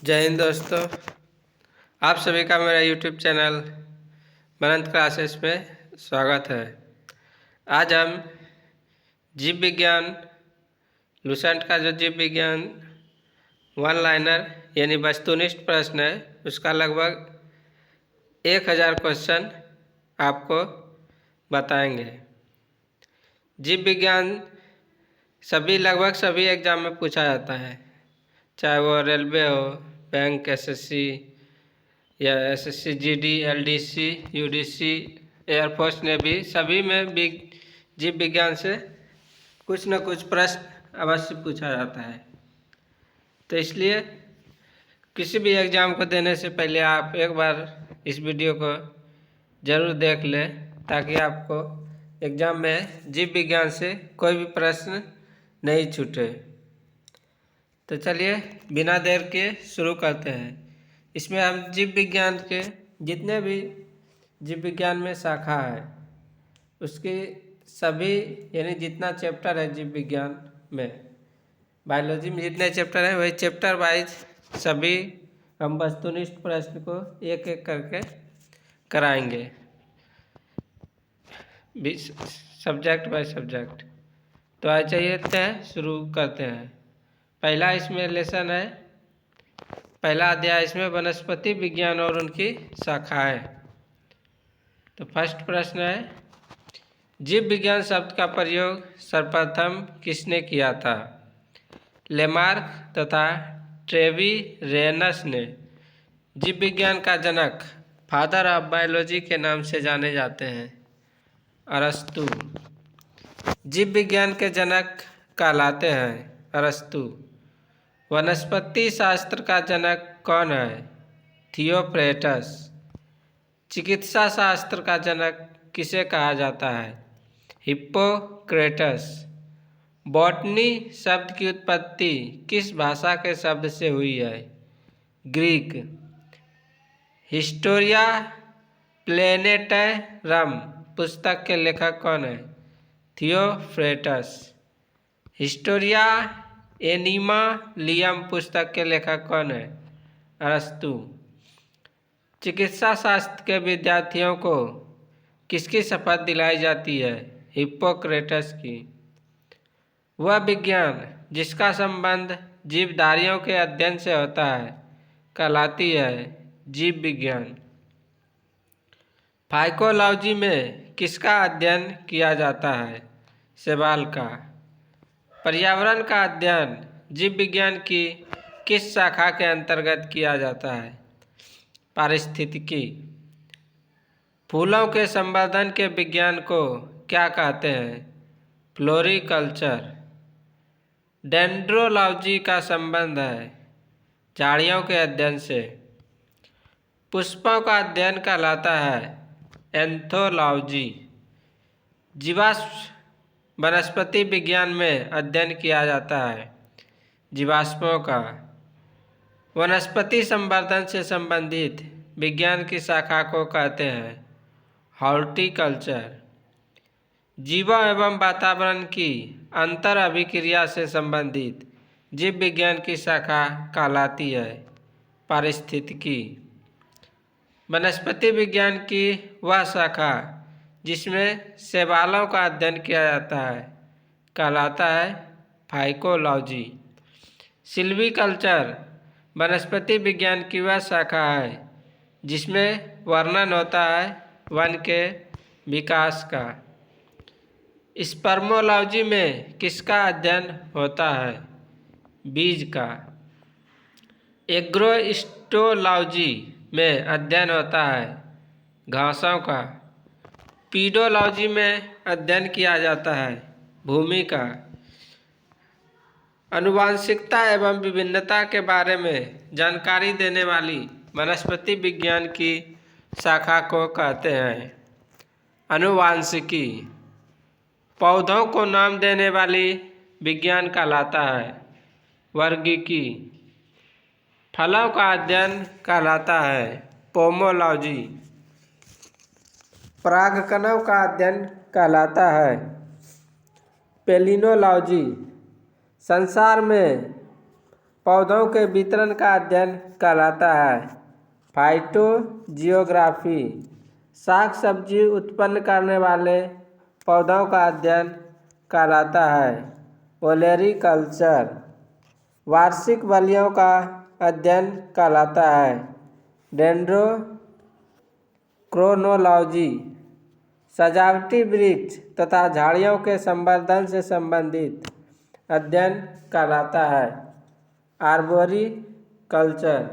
जय हिंद दोस्तों, आप सभी का मेरा यूट्यूब चैनल बनंत क्लासेस में स्वागत है। आज हम जीव विज्ञान लुसेंट का जो जीव विज्ञान वन लाइनर यानी वस्तुनिष्ठ प्रश्न है उसका लगभग 1000 क्वेश्चन आपको बताएंगे। जीव विज्ञान लगभग सभी एग्जाम में पूछा जाता है, चाहे वो रेलवे हो, बैंक, एसएससी या SSC GD, LDC, UDC, air force navy, सभी में जीव विज्ञान से कुछ न कुछ प्रश्न अवश्य पूछा जाता है। तो इसलिए किसी भी एग्ज़ाम को देने से पहले आप एक बार इस वीडियो को ज़रूर देख लें, ताकि आपको एग्ज़ाम में जीव विज्ञान से कोई भी प्रश्न नहीं छूटे। तो चलिए बिना देर के शुरू करते हैं। इसमें हम जीव विज्ञान के जितने भी जीव विज्ञान में शाखा है उसकी सभी यानी जितना चैप्टर है जीव विज्ञान में, बायोलॉजी में जितने चैप्टर हैं वही चैप्टर वाइज सभी हम वस्तुनिष्ठ प्रश्न को एक एक करके कराएंगे, सब्जेक्ट बाय सब्जेक्ट। तो आज चाहिए शुरू करते हैं। पहला इसमें लेसन है, पहला अध्याय इसमें वनस्पति विज्ञान और उनकी शाखाएं। तो फर्स्ट प्रश्न है, जीव विज्ञान शब्द का प्रयोग सर्वप्रथम किसने किया था? लेमार्क तथा ट्रेविरेनस ने। जीव विज्ञान का जनक, फादर ऑफ बायोलॉजी के नाम से जाने जाते हैं, अरस्तु। जीव विज्ञान के जनक कहलाते हैं अरस्तु। वनस्पति शास्त्र का जनक कौन है? थियोफ्रेटस। चिकित्सा शास्त्र का जनक किसे कहा जाता है? हिप्पोक्रेटस। बॉटनी शब्द की उत्पत्ति किस भाषा के शब्द से हुई है? ग्रीक। हिस्टोरिया प्लेनेटरम पुस्तक के लेखक कौन है? थियोफ्रेटस। हिस्टोरिया एनिमालियम पुस्तक के लेखक कौन है? अरस्तु। चिकित्सा शास्त्र के विद्यार्थियों को किसकी शपथ दिलाई जाती है? हिप्पोक्रेटस की। वह विज्ञान जिसका संबंध जीवधारियों के अध्ययन से होता है कहलाती है जीव विज्ञान। फाइकोलॉजी में किसका अध्ययन किया जाता है? शैवाल का। पर्यावरण का अध्ययन जीव विज्ञान की किस शाखा के अंतर्गत किया जाता है? पारिस्थितिकी। फूलों के संवर्धन के विज्ञान को क्या कहते हैं? फ्लोरिकल्चर। डेंड्रोलॉजी का संबंध है झाड़ियों के अध्ययन से। पुष्पों का अध्ययन कहलाता है एंथोलॉजी। जीवाश्म वनस्पति विज्ञान में अध्ययन किया जाता है जीवाश्मों का। वनस्पति संवर्धन से संबंधित विज्ञान की शाखा को कहते हैं हॉर्टिकल्चर। जीवों एवं वातावरण की अंतर अभिक्रिया से संबंधित जीव विज्ञान की शाखा कहलाती है पारिस्थितिकी। वनस्पति विज्ञान की वह शाखा जिसमें शैवालों का अध्ययन किया जाता है कहलाता है फाइकोलॉजी। सिल्वीकल्चर वनस्पति विज्ञान की वह शाखा है जिसमें वर्णन होता है वन के विकास का। स्पर्मोलॉजी में किसका अध्ययन होता है? बीज का। एग्रोस्टोलॉजी में अध्ययन होता है घासों का। पीडोलॉजी में अध्ययन किया जाता है भूमि का। आनुवांशिकता एवं विभिन्नता के बारे में जानकारी देने वाली वनस्पति विज्ञान की शाखा को कहते हैं आनुवांशिकी। पौधों को नाम देने वाली विज्ञान कहलाता है वर्गीकी। फलों का अध्ययन कहलाता है पोमोलॉजी। परागकणों का अध्ययन कहलाता है पेलिनोलॉजी। संसार में पौधों के वितरण का अध्ययन कहलाता है फाइटोजियोग्राफी। साग सब्जी उत्पन्न करने वाले पौधों का अध्ययन कहलाता है ओलेरीकल्चर। वार्षिक बलियों का अध्ययन कहलाता है डेंड्रोक्रोनोलॉजी। सजावटी वृक्ष तथा झाड़ियों के संवर्धन से संबंधित अध्ययन कहलाता है आर्बोरिकल्चर।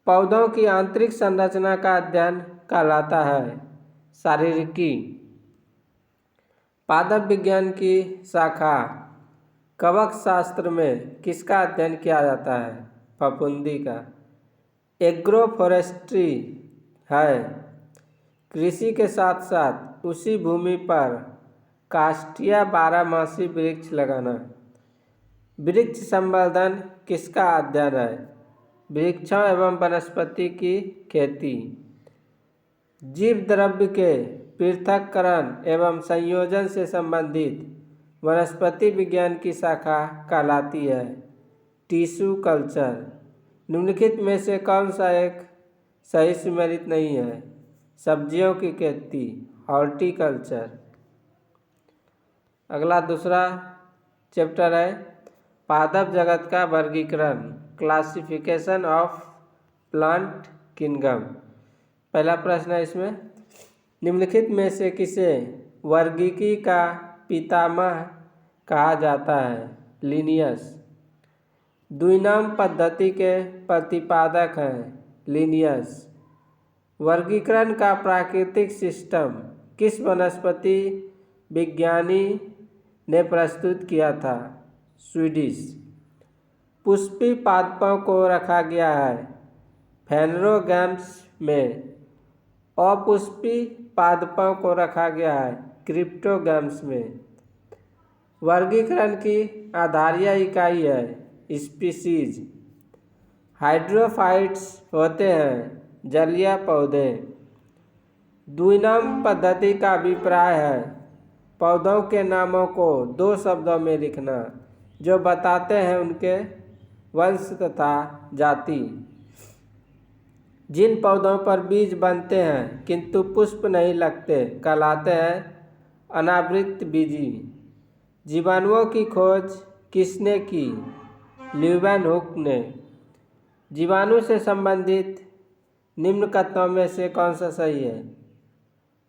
पौधों की आंतरिक संरचना का अध्ययन कहलाता है शारीरिकी। पादप विज्ञान की शाखा कवक शास्त्र में किसका अध्ययन किया जाता है? फफूंदी का। एग्रोफोरेस्ट्री है कृषि के साथ साथ उसी भूमि पर काष्ठीय बारहमासी वृक्ष लगाना। वृक्ष संवर्धन किसका अध्ययन है? वृक्षों एवं वनस्पति की खेती। जीव द्रव्य के पृथक्करण एवं संयोजन से संबंधित वनस्पति विज्ञान की शाखा कहलाती है टिश्यू कल्चर। निम्नलिखित में से कौन सा एक सही सुमेलित नहीं है? सब्जियों की खेती हॉर्टिकल्चर। अगला दूसरा चैप्टर है पादप जगत का वर्गीकरण क्लासिफिकेशन ऑफ प्लांट किंगडम। पहला प्रश्न है इसमें, निम्नलिखित में से किसे वर्गीकी का पितामह कहा जाता है? लिनियस। द्विनाम पद्धति के प्रतिपादक हैं लिनियस। वर्गीकरण का प्राकृतिक सिस्टम किस वनस्पति विज्ञानी ने प्रस्तुत किया था? स्वीडिश। पुष्पी पादपों को रखा गया है फेनरोगैम्स में। अपुष्पी पादपों को रखा गया है क्रिप्टोगैम्स में। वर्गीकरण की आधारीय इकाई है स्पीशीज। हाइड्रोफाइट्स होते हैं जलीय पौधे। द्विनाम पद्धति का अभिप्राय है पौधों के नामों को दो शब्दों में लिखना जो बताते हैं उनके वंश तथा जाति। जिन पौधों पर बीज बनते हैं किंतु पुष्प नहीं लगते कहलाते हैं अनावृत बीजी। जीवाणुओं की खोज किसने की? ल्यूवेनहुक ने। जीवाणु से संबंधित निम्न कथनों में से कौन सा सही है?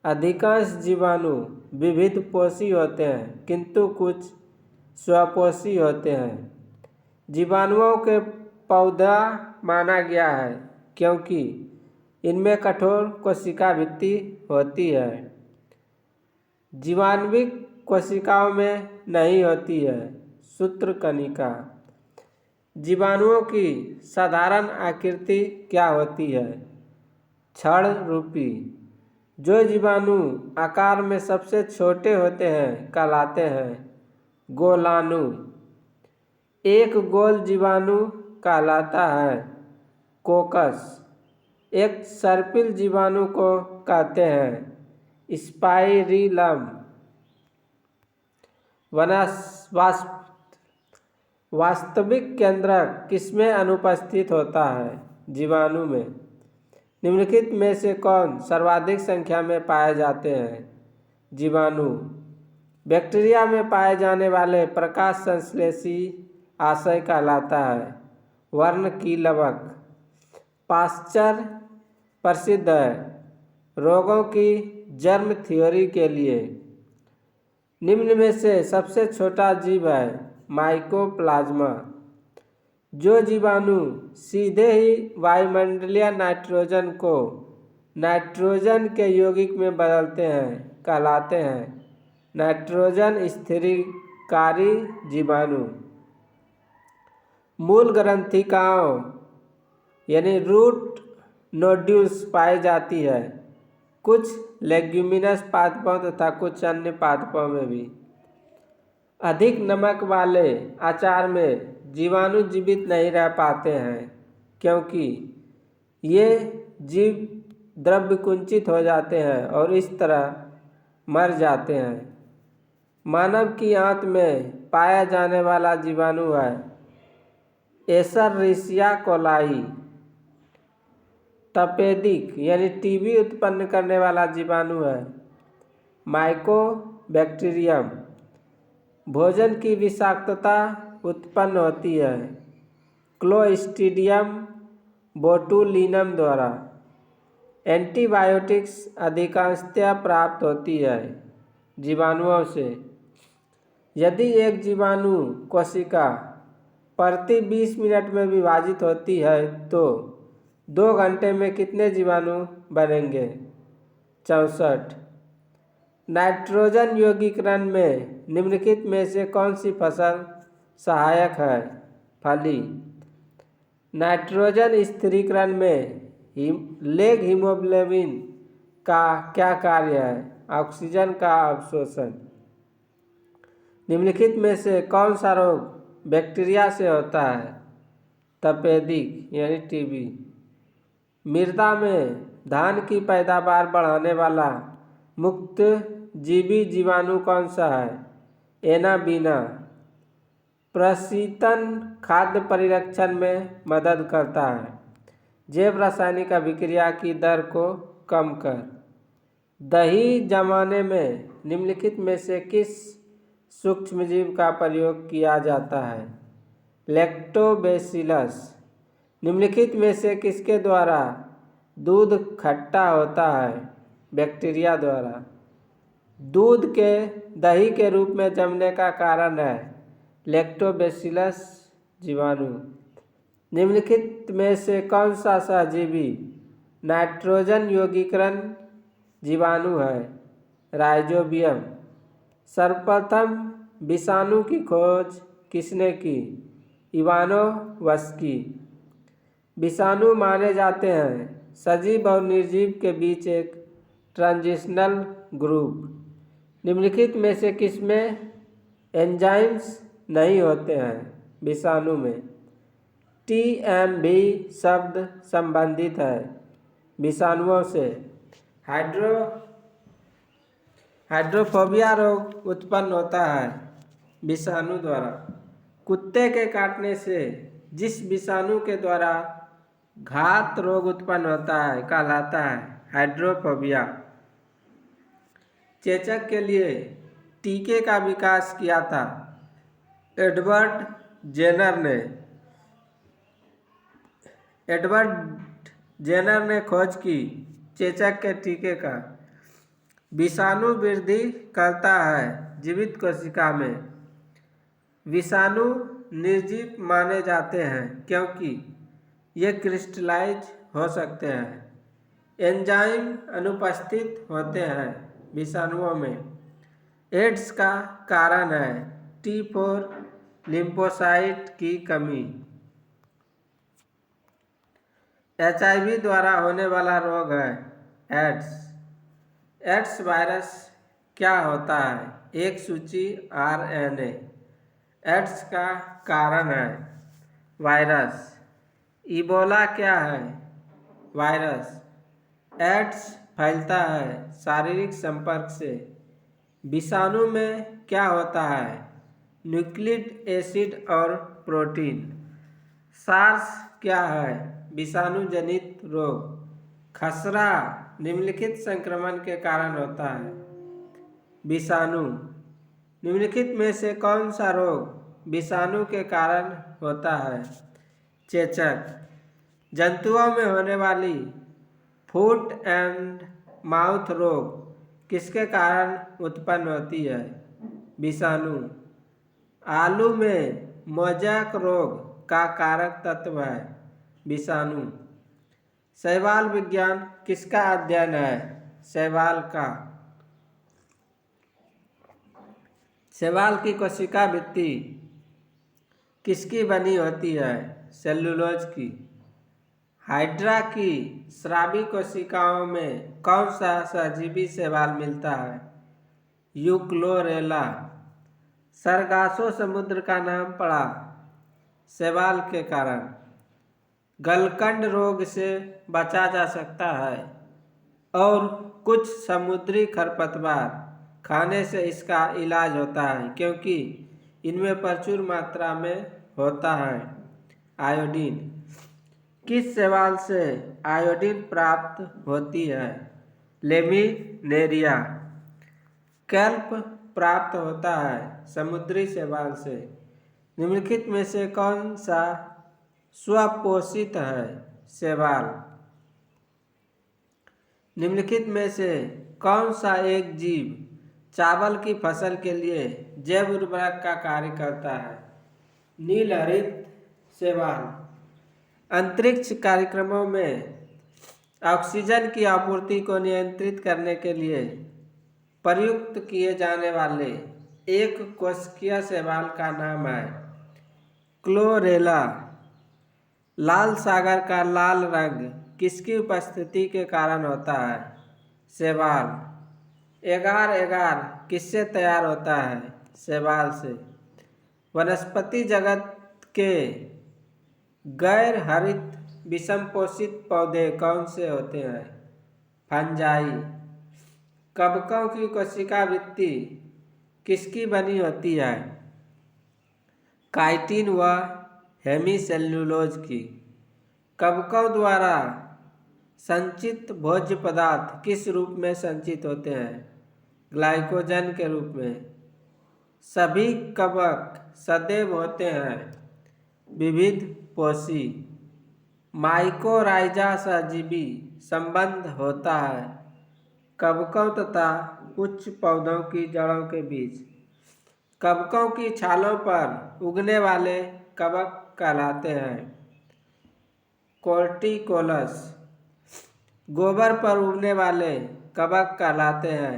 अधिकांश जीवाणु विविध पोषी होते हैं किंतु कुछ स्वपोषी होते हैं। जीवाणुओं के पौधा माना गया है क्योंकि इनमें कठोर कोशिका भित्ति होती है। जीवाणुविक कोशिकाओं में नहीं होती है सूत्रकणिका। जीवाणुओं की साधारण आकृति क्या होती है? छड़ रूपी। जो जीवाणु आकार में सबसे छोटे होते हैं कहलाते हैं गोलाणु। एक गोल जीवाणु कहलाता है कोकस। एक सर्पिल जीवाणु को कहते हैं स्पाइरिलम। वास्तविक केंद्रक किसमें अनुपस्थित होता है? जीवाणु में। निम्नलिखित में से कौन सर्वाधिक संख्या में पाए जाते हैं? जीवाणु। बैक्टीरिया में पाए जाने वाले प्रकाश संश्लेषी आशय कहलाता है वर्णकीलवक। पाश्चर प्रसिद्ध है रोगों की जर्म थ्योरी के लिए। निम्न में से सबसे छोटा जीव है माइकोप्लाज्मा। जो जीवाणु सीधे ही वायुमंडलीय नाइट्रोजन को नाइट्रोजन के यौगिक में बदलते हैं कहलाते हैं नाइट्रोजन स्थिरीकारी जीवाणु। मूल ग्रंथिकाओं यानी रूट नोड्यूल्स पाई जाती है कुछ लेग्यूमिनस पादपों तथा कुछ अन्य पादपों में भी। अधिक नमक वाले अचार में जीवाणु जीवित नहीं रह पाते हैं क्योंकि ये जीव द्रव्य कुंचित हो जाते हैं और इस तरह मर जाते हैं। मानव की आंत में पाया जाने वाला जीवाणु है एशेरिशिया कोलाई। तपेदिक यानी टीबी उत्पन्न करने वाला जीवाणु है माइकोबैक्टीरियम। भोजन की विषाक्तता उत्पन्न होती है क्लोस्ट्रीडियम बोटुलिनम द्वारा। एंटीबायोटिक्स अधिकांशतः प्राप्त होती है जीवाणुओं से। यदि एक जीवाणु कोशिका प्रति 20 मिनट में विभाजित होती है तो 2 घंटे में कितने जीवाणु बनेंगे? 64। नाइट्रोजन यौगिकीकरण में निम्नलिखित में से कौन सी फसल सहायक है? फली। नाइट्रोजन स्थिरीकरण में लेग हीमोग्लोबिन का क्या कार्य है? ऑक्सीजन का अवशोषण। निम्नलिखित में से कौन सा रोग बैक्टीरिया से होता है? तपेदिक यानी टीबी। मृदा में धान की पैदावार बढ़ाने वाला मुक्त जीवी जीवाणु कौन सा है? एनाबीना। प्रशीतन खाद्य परिरक्षण में मदद करता है। जैव रासायनिक अभिक्रिया की दर को कम कर। दही जमाने में निम्नलिखित में से किस सूक्ष्मजीव का प्रयोग किया जाता है? लैक्टोबैसिलस। निम्नलिखित में से किसके द्वारा दूध खट्टा होता है? बैक्टीरिया द्वारा। दूध के दही के रूप में जमने का कारण है लैक्टोबैसिलस जीवाणु। निम्नलिखित में से कौन सा सहजीवी नाइट्रोजन यौगिकीकरण जीवाणु है? राइजोबियम। सर्वप्रथम विषाणु की खोज किसने की? इवानोव्स्की। विषाणु माने जाते हैं सजीव और निर्जीव के बीच एक ट्रांजिशनल ग्रुप। निम्नलिखित में से किसमें एंजाइम्स नहीं होते हैं? विषाणु में। टीएमवी शब्द संबंधित है विषाणुओं से। हाइड्रोफोबिया रोग उत्पन्न होता है विषाणु द्वारा। कुत्ते के काटने से जिस विषाणु के द्वारा घात रोग उत्पन्न होता है कहलाता है हाइड्रोफोबिया। चेचक के लिए टीके का विकास किया था एडवर्ड जेनर ने खोज की चेचक के टीके का। विषाणु वृद्धि करता है जीवित कोशिका में। विषाणु निर्जीव माने जाते हैं क्योंकि ये क्रिस्टलाइज हो सकते हैं। एंजाइम अनुपस्थित होते हैं विषाणुओं में। एड्स का कारण है T4 लिम्फोसाइट की कमी। HIV द्वारा होने वाला रोग है एड्स। एड्स वायरस क्या होता है? एक सूची RNA। एड्स का कारण है वायरस। इबोला क्या है? वायरस। एड्स फैलता है शारीरिक संपर्क से। विषाणु में क्या होता है? न्यूक्लिक एसिड और प्रोटीन। सार्स क्या है? विषाणु जनित रोग। खसरा निम्नलिखित संक्रमण के कारण होता है। विषाणु। निम्नलिखित में से कौन सा रोग विषाणु के कारण होता है? चेचक। जंतुओं में होने वाली फुट एंड माउथ रोग किसके कारण उत्पन्न होती है? विषाणु। आलू में मोज़ेक रोग का कारक तत्व है विषाणु। शैवाल विज्ञान किसका अध्ययन है? शैवाल का। शैवाल की कोशिका भित्ति किसकी बनी होती है? सेलुलोज की। हाइड्रा की स्रावी कोशिकाओं में कौन सा सहजीवी शैवाल मिलता है? यूक्लोरेला। सरगासो समुद्र का नाम पड़ा शैवाल के कारण। गलकंड रोग से बचा जा सकता है और कुछ समुद्री खरपतवार खाने से इसका इलाज होता है क्योंकि इनमें प्रचुर मात्रा में होता है। आयोडीन। किस शैवाल से आयोडीन प्राप्त होती है? लेमिनेरिया। कैल्प प्राप्त होता है समुद्री शैवाल से। निम्नलिखित में से कौन सा स्वपोषित है शैवाल? निम्नलिखित में से कौन सा एक जीव चावल की फसल के लिए जैव उर्वरक का कार्य करता है? नीलहरित शैवाल। अंतरिक्ष कार्यक्रमों में ऑक्सीजन की आपूर्ति को नियंत्रित करने के लिए प्रयुक्त किए जाने वाले एक कोशिकीय शैवाल का नाम है क्लोरेला। लाल सागर का लाल रंग किसकी उपस्थिति के कारण होता है? शैवाल। एगार एगार किससे तैयार होता है? शैवाल से। वनस्पति जगत के गैर हरित विषमपोषित पौधे कौन से होते हैं? फंजाई। कवकों की कोशिका भित्ति किसकी बनी होती है? काइटिन व हेमीसेल्यूलोज की। कवकों द्वारा संचित भोज्य पदार्थ किस रूप में संचित होते हैं? ग्लाइकोजन के रूप में। सभी कवक सदैव होते हैं विविध पोषी। माइकोराइजा सहजीवी संबंध होता है कवकों तथा उच्च पौधों की जड़ों के बीच। कवकों की छालों पर उगने वाले कवक कहलाते हैं कोर्टिकोलस। गोबर पर उगने वाले कवक कहलाते हैं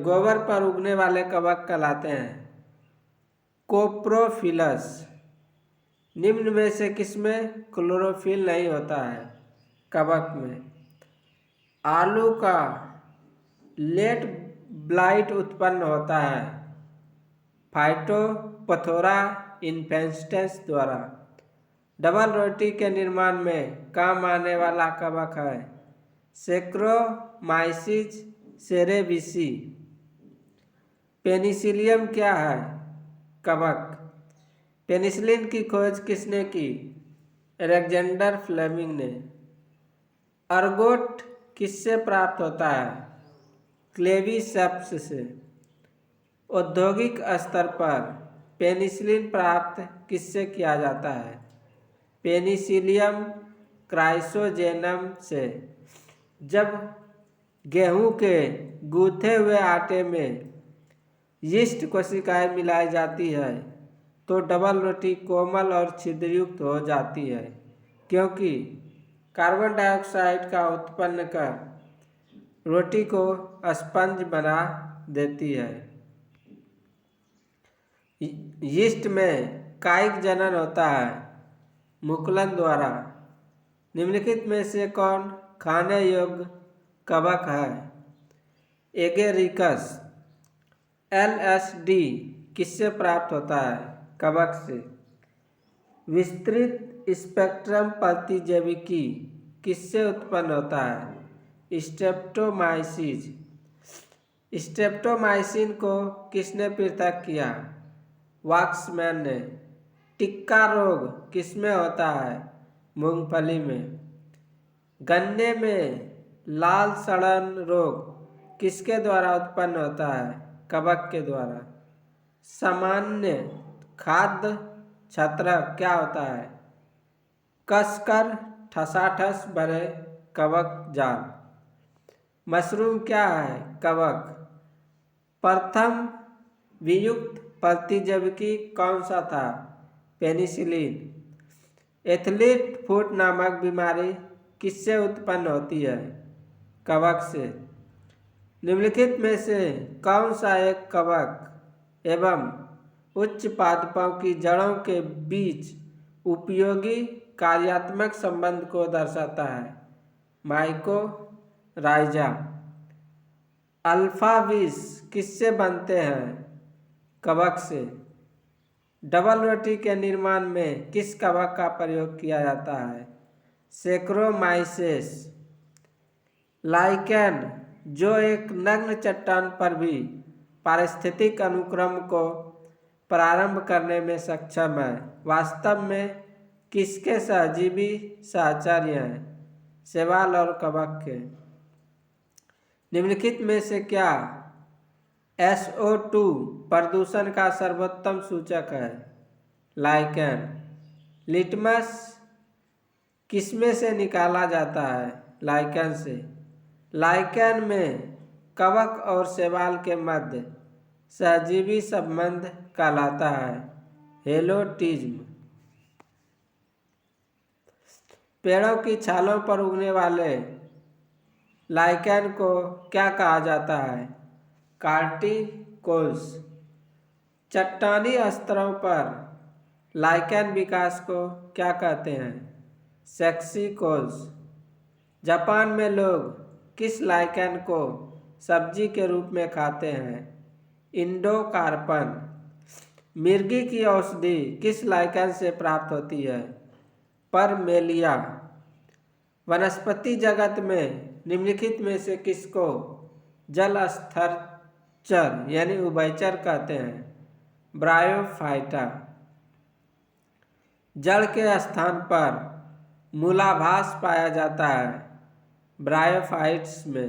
गोबर पर उगने वाले कवक कहलाते हैं कोप्रोफिलस। निम्न में से किसमें क्लोरोफिल नहीं होता है? कवक में। आलू का लेट ब्लाइट उत्पन्न होता है फाइटोपथोरा इन्फेस्टेंस द्वारा। डबल रोटी के निर्माण में काम आने वाला कवक है सैक्रोमाइसिस सेरेविसी। पेनिसिलियम क्या है? कवक। पेनिसिलिन की खोज किसने की? अलेक्जेंडर फ्लेमिंग ने। अर्गोट किससे प्राप्त होता है? क्लेविसेप्स से। औद्योगिक स्तर पर पेनिसिलिन प्राप्त किससे किया जाता है? पेनिसिलियम क्राइसोजेनम से। जब गेहूं के गूंथे हुए आटे में यीस्ट कोशिकाएं मिलाई जाती है तो डबल रोटी कोमल और छिद्रयुक्त हो जाती है क्योंकि कार्बन डाइऑक्साइड का उत्पन्न कर रोटी को स्पंज बना देती है। यीस्ट में कायिक जनन होता है मुकुलन द्वारा। निम्नलिखित में से कौन खाने योग्य कवक है? एगेरिकस। LSD किससे प्राप्त होता है? कवक से। विस्तृत स्पेक्ट्रम प्रतिजैविकी किससे उत्पन्न होता है? स्ट्रेप्टोमाइसिस। स्ट्रेप्टोमाइसिन को किसने पृथक किया? वाक्समैन ने। टिक्का रोग किसमें होता है? मूंगफली में। गन्ने में लाल सड़न रोग किसके द्वारा उत्पन्न होता है? कवक के द्वारा। सामान्य खाद्य छत्रक क्या होता है? कसकर ठसाठस भरे कवक जाल। मशरूम क्या है? कवक। प्रथम वियुक्त प्रतिजैविकी कौन सा था? पेनिसिलिन। एथलीट फुट नामक बीमारी किससे उत्पन्न होती है? कवक से। निम्नलिखित में से कौन सा एक कवक एवं उच्च पादपों की जड़ों के बीच उपयोगी कार्यात्मक संबंध को दर्शाता है? माइकोराइजा। अल्फा विष किससे बनते हैं? कवक से। डबल रोटी के निर्माण में किस कवक का प्रयोग किया जाता है? सैक्रोमाइसेस। लाइकेन जो एक नग्न चट्टान पर भी पारिस्थितिक अनुक्रम को प्रारंभ करने में सक्षम है? वास्तव में किसके सहजीवी साहचर्य हैं? शैवाल और कवक के। निम्नलिखित में से क्या SO2 प्रदूषण का सर्वोत्तम सूचक है? लाइकेन। लिटमस किसमें से निकाला जाता है? लाइकेन से। लाइकेन में कवक और शैवाल के मध्य सहजीवी संबंध कहलाता है हेलोटिज्म। पेड़ों की छालों पर उगने वाले लाइकेन को क्या कहा जाता है? कार्टिकोल्स। चट्टानी स्तरों पर लाइकेन विकास को क्या कहते हैं? सेक्सिकोल्स। जापान में लोग किस लाइकेन को सब्जी के रूप में खाते हैं? इंडोकार्पन। मिर्गी की औषधि किस लाइकेन से प्राप्त होती है? परमेलिया। वनस्पति जगत में निम्नलिखित में से किसको जल स्थरचर यानी उभयचर कहते हैं? ब्रायोफाइटा। जल के स्थान पर मूलाभास पाया जाता है ब्रायोफाइट्स में।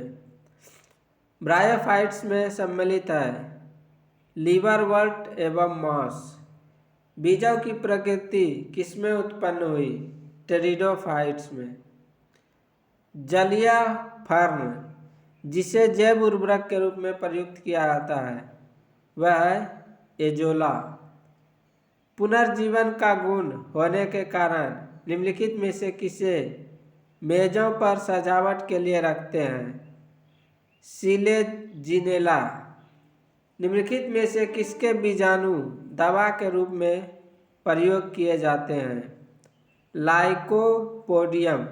ब्रायोफाइट्स में सम्मिलित है लीवरवर्ट एवं मॉस। बीजों की प्रकृति किसमें उत्पन्न हुई? टेरिडोफाइट्स में। जलीय फर्न जिसे जैव उर्वरक के रूप में प्रयुक्त किया जाता है वह है एजोला। पुनर्जीवन का गुण होने के कारण निम्नलिखित में से किसे मेजों पर सजावट के लिए रखते हैं? सिलेजिनेला। निम्नलिखित में से किसके बीजाणु दवा के रूप में प्रयोग किए जाते हैं? लाइकोपोडियम।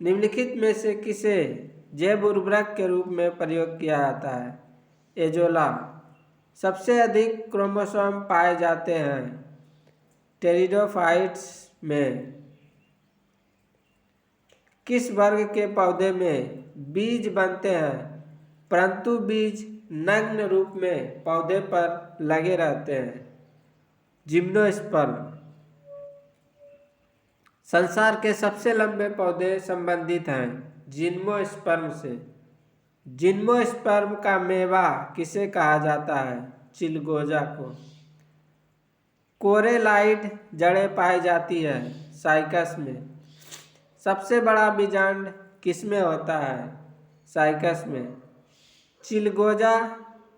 निम्नलिखित में से किसे जैव उर्वरक के रूप में प्रयोग किया जाता है? एजोला। सबसे अधिक क्रोमोसोम पाए जाते हैं टेरिडोफाइट्स में। किस वर्ग के पौधे में बीज बनते हैं परंतु बीज नग्न रूप में पौधे पर लगे रहते हैं? जिम्नोस्पर्म। संसार के सबसे लंबे पौधे संबंधित हैं जिम्नोस्पर्म से। जिम्नोस्पर्म का मेवा किसे कहा जाता है? चिलगोजा को। कोरेलाइड जड़ें पाई जाती है साइकस में। सबसे बड़ा बीजांड किसमें होता है? साइकस में। चिलगोजा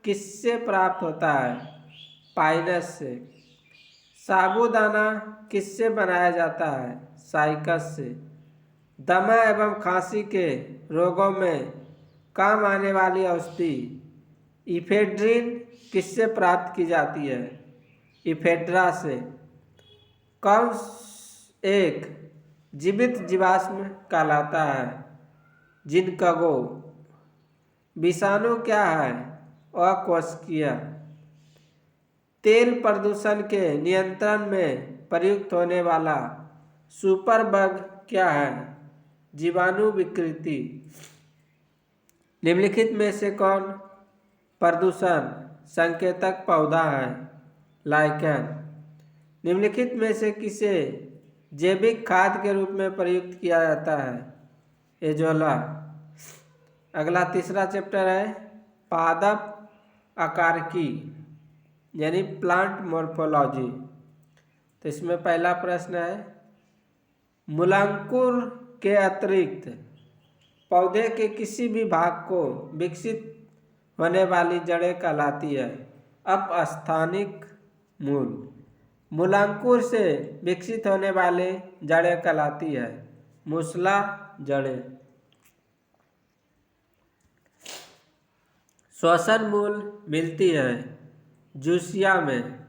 किससे प्राप्त होता है? पाइनस से। साबूदाना किससे बनाया जाता है? साइकस से। दमा एवं खांसी के रोगों में काम आने वाली औषधि इफेड्रिन किससे प्राप्त की जाती है? इफेड्रा से। कौन एक जीवित जीवाश्म कहलाता है? जिनकगो। विषाणु क्या है? अकोशिकीय। तेल प्रदूषण के नियंत्रण में प्रयुक्त होने वाला सुपर बग क्या है? जीवाणु विकृति। निम्नलिखित में से कौन प्रदूषण संकेतक पौधा है? लाइकेन। निम्नलिखित में से किसे जैविक खाद के रूप में प्रयुक्त किया जाता है? एजोला। अगला तीसरा चैप्टर है पादप आकारिकी यानी प्लांट मॉर्फोलॉजी। तो इसमें पहला प्रश्न है मूलांकुर के अतिरिक्त पौधे के किसी भी भाग को विकसित होने वाली जड़ें कहलाती है? अपस्थानिक मूल। मूलांकुर से विकसित होने वाले जड़ें कहलाती है मूसला जड़ें। श्वसन मूल मिलती है जूसिया में।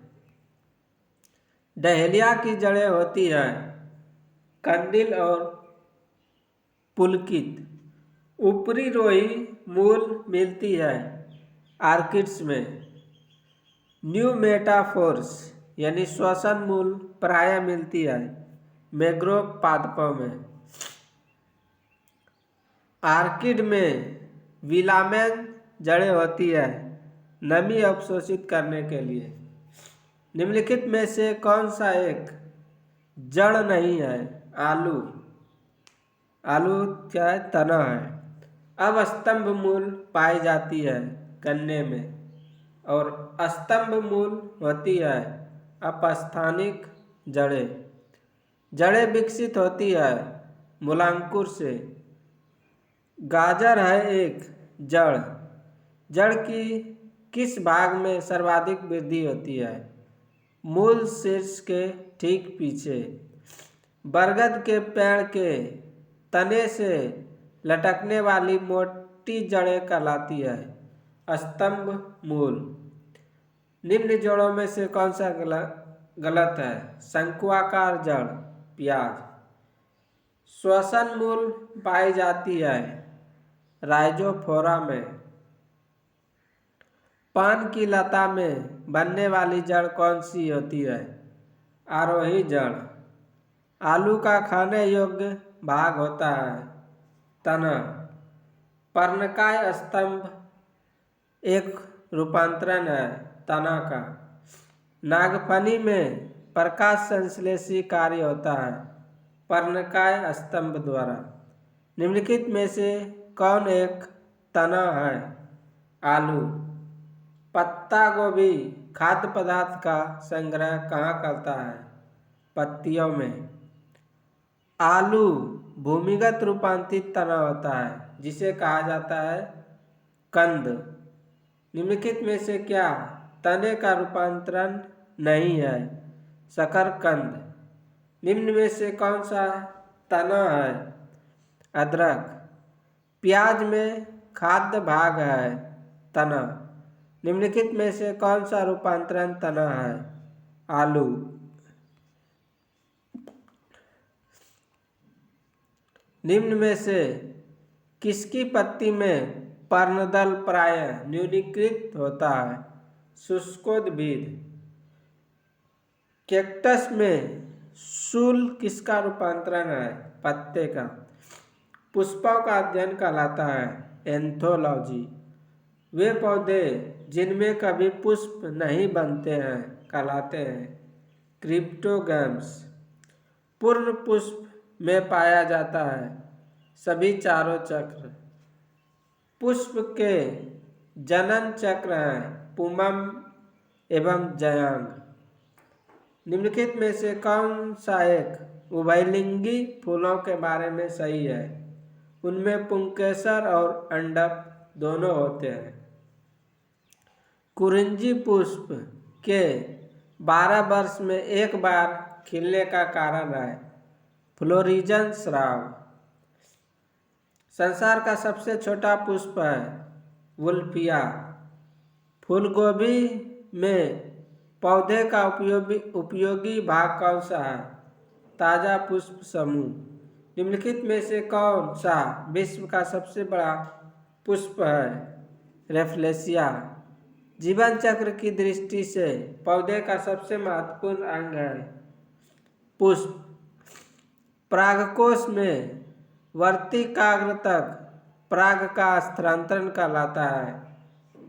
डहेलिया की जड़ें होती है कंदील और पुलकित। ऊपरी रोही मूल मिलती है आर्किड्स में। न्यू मेटाफोर्स यानी श्वसन मूल प्रायः मिलती है मैंग्रोव पादपों में। आर्किड में विलामेन जड़ें होती है नमी अवशोषित करने के लिए। निम्नलिखित में से कौन सा एक जड़ नहीं है? आलू। आलू क्या है? तना है। अब स्तंभ मूल पाई जाती है गन्ने में, और स्तंभ मूल होती है अपस्थानिक जड़ें। जड़ें विकसित होती है मूलांकुर से। गाजर है एक जड़। जड़ की किस भाग में सर्वाधिक वृद्धि होती है? मूल शीर्ष के ठीक पीछे। बरगद के पेड़ के तने से लटकने वाली मोटी जड़ें कहलाती है स्तंभ मूल। निम्न जड़ों में से कौन सा गलत है? शंकुआकार जड़ प्याज। श्वसन मूल पाई जाती है राइजोफोरा में। पान की लता में बनने वाली जड़ कौन सी होती है? आरोही जड़। आलू का खाने योग्य भाग होता है तना। पर्णकाय स्तंभ एक रूपांतरण है तना का। नागफनी में प्रकाश संश्लेषी कार्य होता है पर्णकाय स्तंभ द्वारा। निम्नलिखित में से कौन एक तना है? आलू। पत्ता गोभी खाद्य पदार्थ का संग्रह कहाँ करता है? पत्तियों में। आलू भूमिगत रूपांतरित तना होता है जिसे कहा जाता है कंद। निम्नलिखित में से क्या तने का रूपांतरण नहीं है? शकरकंद। निम्न में से कौन सा तना है? अदरक। प्याज में खाद्य भाग है तना। निम्नलिखित में से कौन सा रूपांतरण तना है? आलू। निम्न में से किसकी पत्ती में पर्णदल प्रायः न्यूनीकृत होता है? शुष्कोद्भिद। कैक्टस में शूल किसका रूपांतरण है? पत्ते का। पुष्पों का अध्ययन कहलाता है एंथोलॉजी। वे पौधे जिनमें कभी पुष्प नहीं बनते हैं कहलाते हैं क्रिप्टोगैम्स। पूर्ण पुष्प में पाया जाता है सभी चारों चक्र। पुष्प के जनन चक्र हैं पुमम एवं जयांग। निम्नलिखित में से कौन सा एक उभयलिंगी फूलों के बारे में सही है? उनमें पुंकेसर और अंडक दोनों होते हैं। कुरिंजी पुष्प के 12 वर्ष में एक बार खिलने का कारण है फ्लोरिजन स्राव। संसार का सबसे छोटा पुष्प है वुल्फिया। फूलगोभी में पौधे का उपयोगी भाग कौन सा है? ताजा पुष्प समूह। निम्नलिखित में से कौन सा विश्व का सबसे बड़ा पुष्प है? रेफ्लेशिया। जीवन चक्र की दृष्टि से पौधे का सबसे महत्वपूर्ण अंग है पुष्प। परागकोश में वर्तिकाग्र तक पराग का स्थानांतरण कहलाता है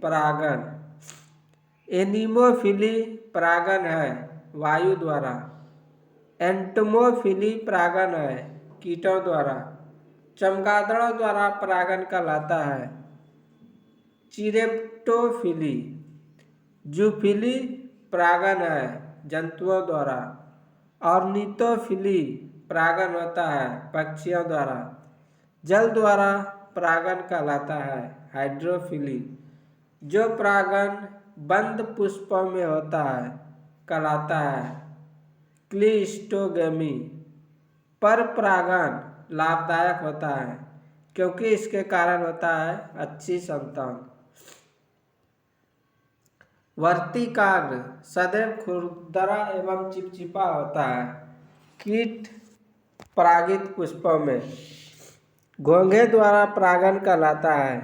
परागन। एनीमोफिली परागन है वायु द्वारा। एंटोमोफिली परागन है कीटों द्वारा। चमगादड़ों द्वारा परागन कहलाता है चिरेप्टोफिली। जूफिली परागन है जंतुओं द्वारा। ऑर्निथोफिली परागन होता है पक्षियों द्वारा। जल द्वारा परागन कहलाता है हाइड्रोफिली। जो परागन बंद पुष्पों में होता है कहलाता है क्लिस्टोगेमी। पर परागन लाभदायक होता है क्योंकि इसके कारण होता है अच्छी संतान। वर्तिकाग्र सदैव खुरदरा एवं चिपचिपा होता है कीट परागित पुष्पों में। घोंघे द्वारा परागन कहलाता है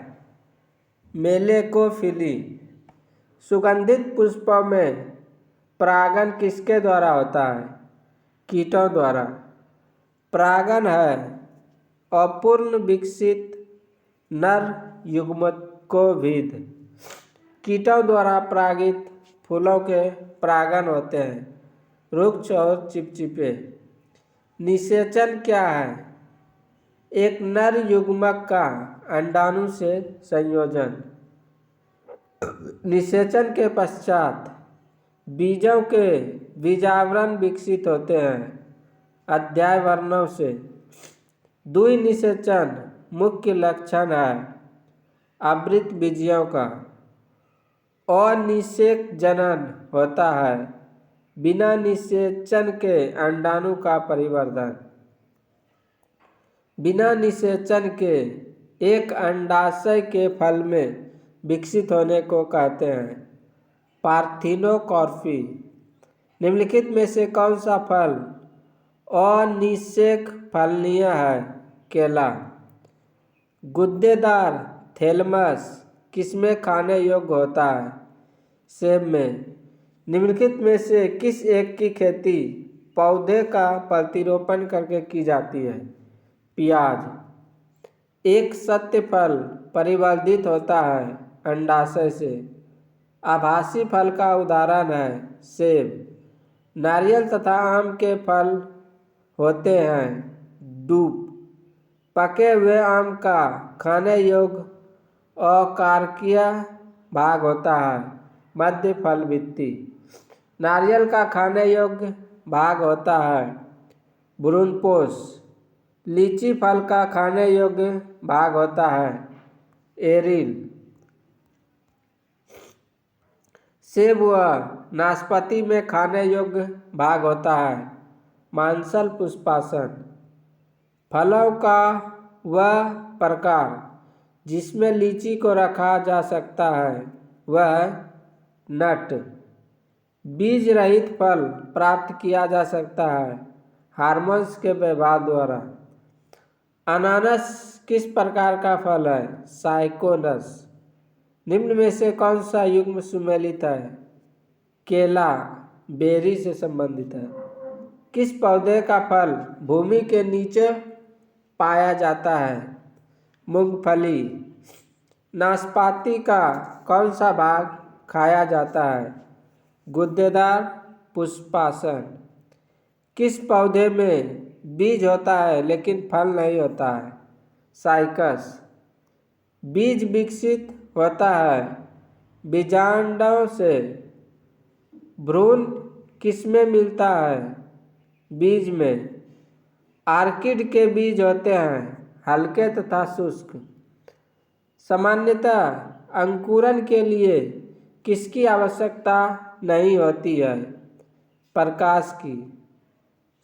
मेलेकोफिली। सुगंधित पुष्पों में परागन किसके द्वारा होता है? कीटों द्वारा। परागन है अपूर्ण विकसित नर युग्मकोभिद। कीटों द्वारा परागित फूलों के परागण होते हैं, रुक्ष और चिपचिपे। निषेचन क्या है? एक नर युग्मक का अंडाणु से संयोजन। निषेचन के पश्चात बीजों के बीजावरण विकसित होते हैं अध्याय वर्णों से। द्विनिषेचन मुख्य लक्षण है आवृत बीजियों का। अनिषेक जनन होता है बिना निषेचन के अंडाणु का परिवर्धन। बिना निषेचन के एक अंडाशय के फल में विकसित होने को कहते हैं पार्थिनोकॉर्फी। निम्नलिखित में से कौन सा फल अनिषेक फलनीय है? केला। गुद्देदार थैलमस किसमें खाने योग्य होता है? सेब में। निम्नलिखित में से किस एक की खेती पौधे का प्रतिरोपण करके की जाती है? प्याज। एक सत्य फल परिवर्धित होता है अंडाशय से। आभासी फल का उदाहरण है सेब। नारियल तथा आम के फल होते हैं डूब। पके हुए आम का खाने योग्य अकारकीय भाग होता है मध्य फल भित्ति। नारियल का खाने योग्य भाग होता है भ्रूणपोष। लीची फल का खाने योग्य भाग होता है एरिल। सेब व नाशपाती में खाने योग्य भाग होता है मांसल पुष्पासन। फलों का वह प्रकार जिसमें लीची को रखा जा सकता है वह नट। बीज रहित फल प्राप्त किया जा सकता है हार्मोन्स के व्यवहार द्वारा। अनानास किस प्रकार का फल है? साइकोनस। निम्न में से कौन सा युग्म सुमेलित है? केला बेरी से संबंधित है। किस पौधे का फल भूमि के नीचे पाया जाता है? मूंगफली। नाशपाती का कौन सा भाग खाया जाता है? गुद्देदार पुष्पासन। किस पौधे में बीज होता है लेकिन फल नहीं होता है? साइकस। बीज विकसित होता है बीजांडों से। भ्रूण किसमें मिलता है? बीज में। आर्किड के बीज होते हैं हल्के तथा शुष्क। सामान्यतः अंकुरण के लिए किसकी आवश्यकता नहीं होती है? प्रकाश की।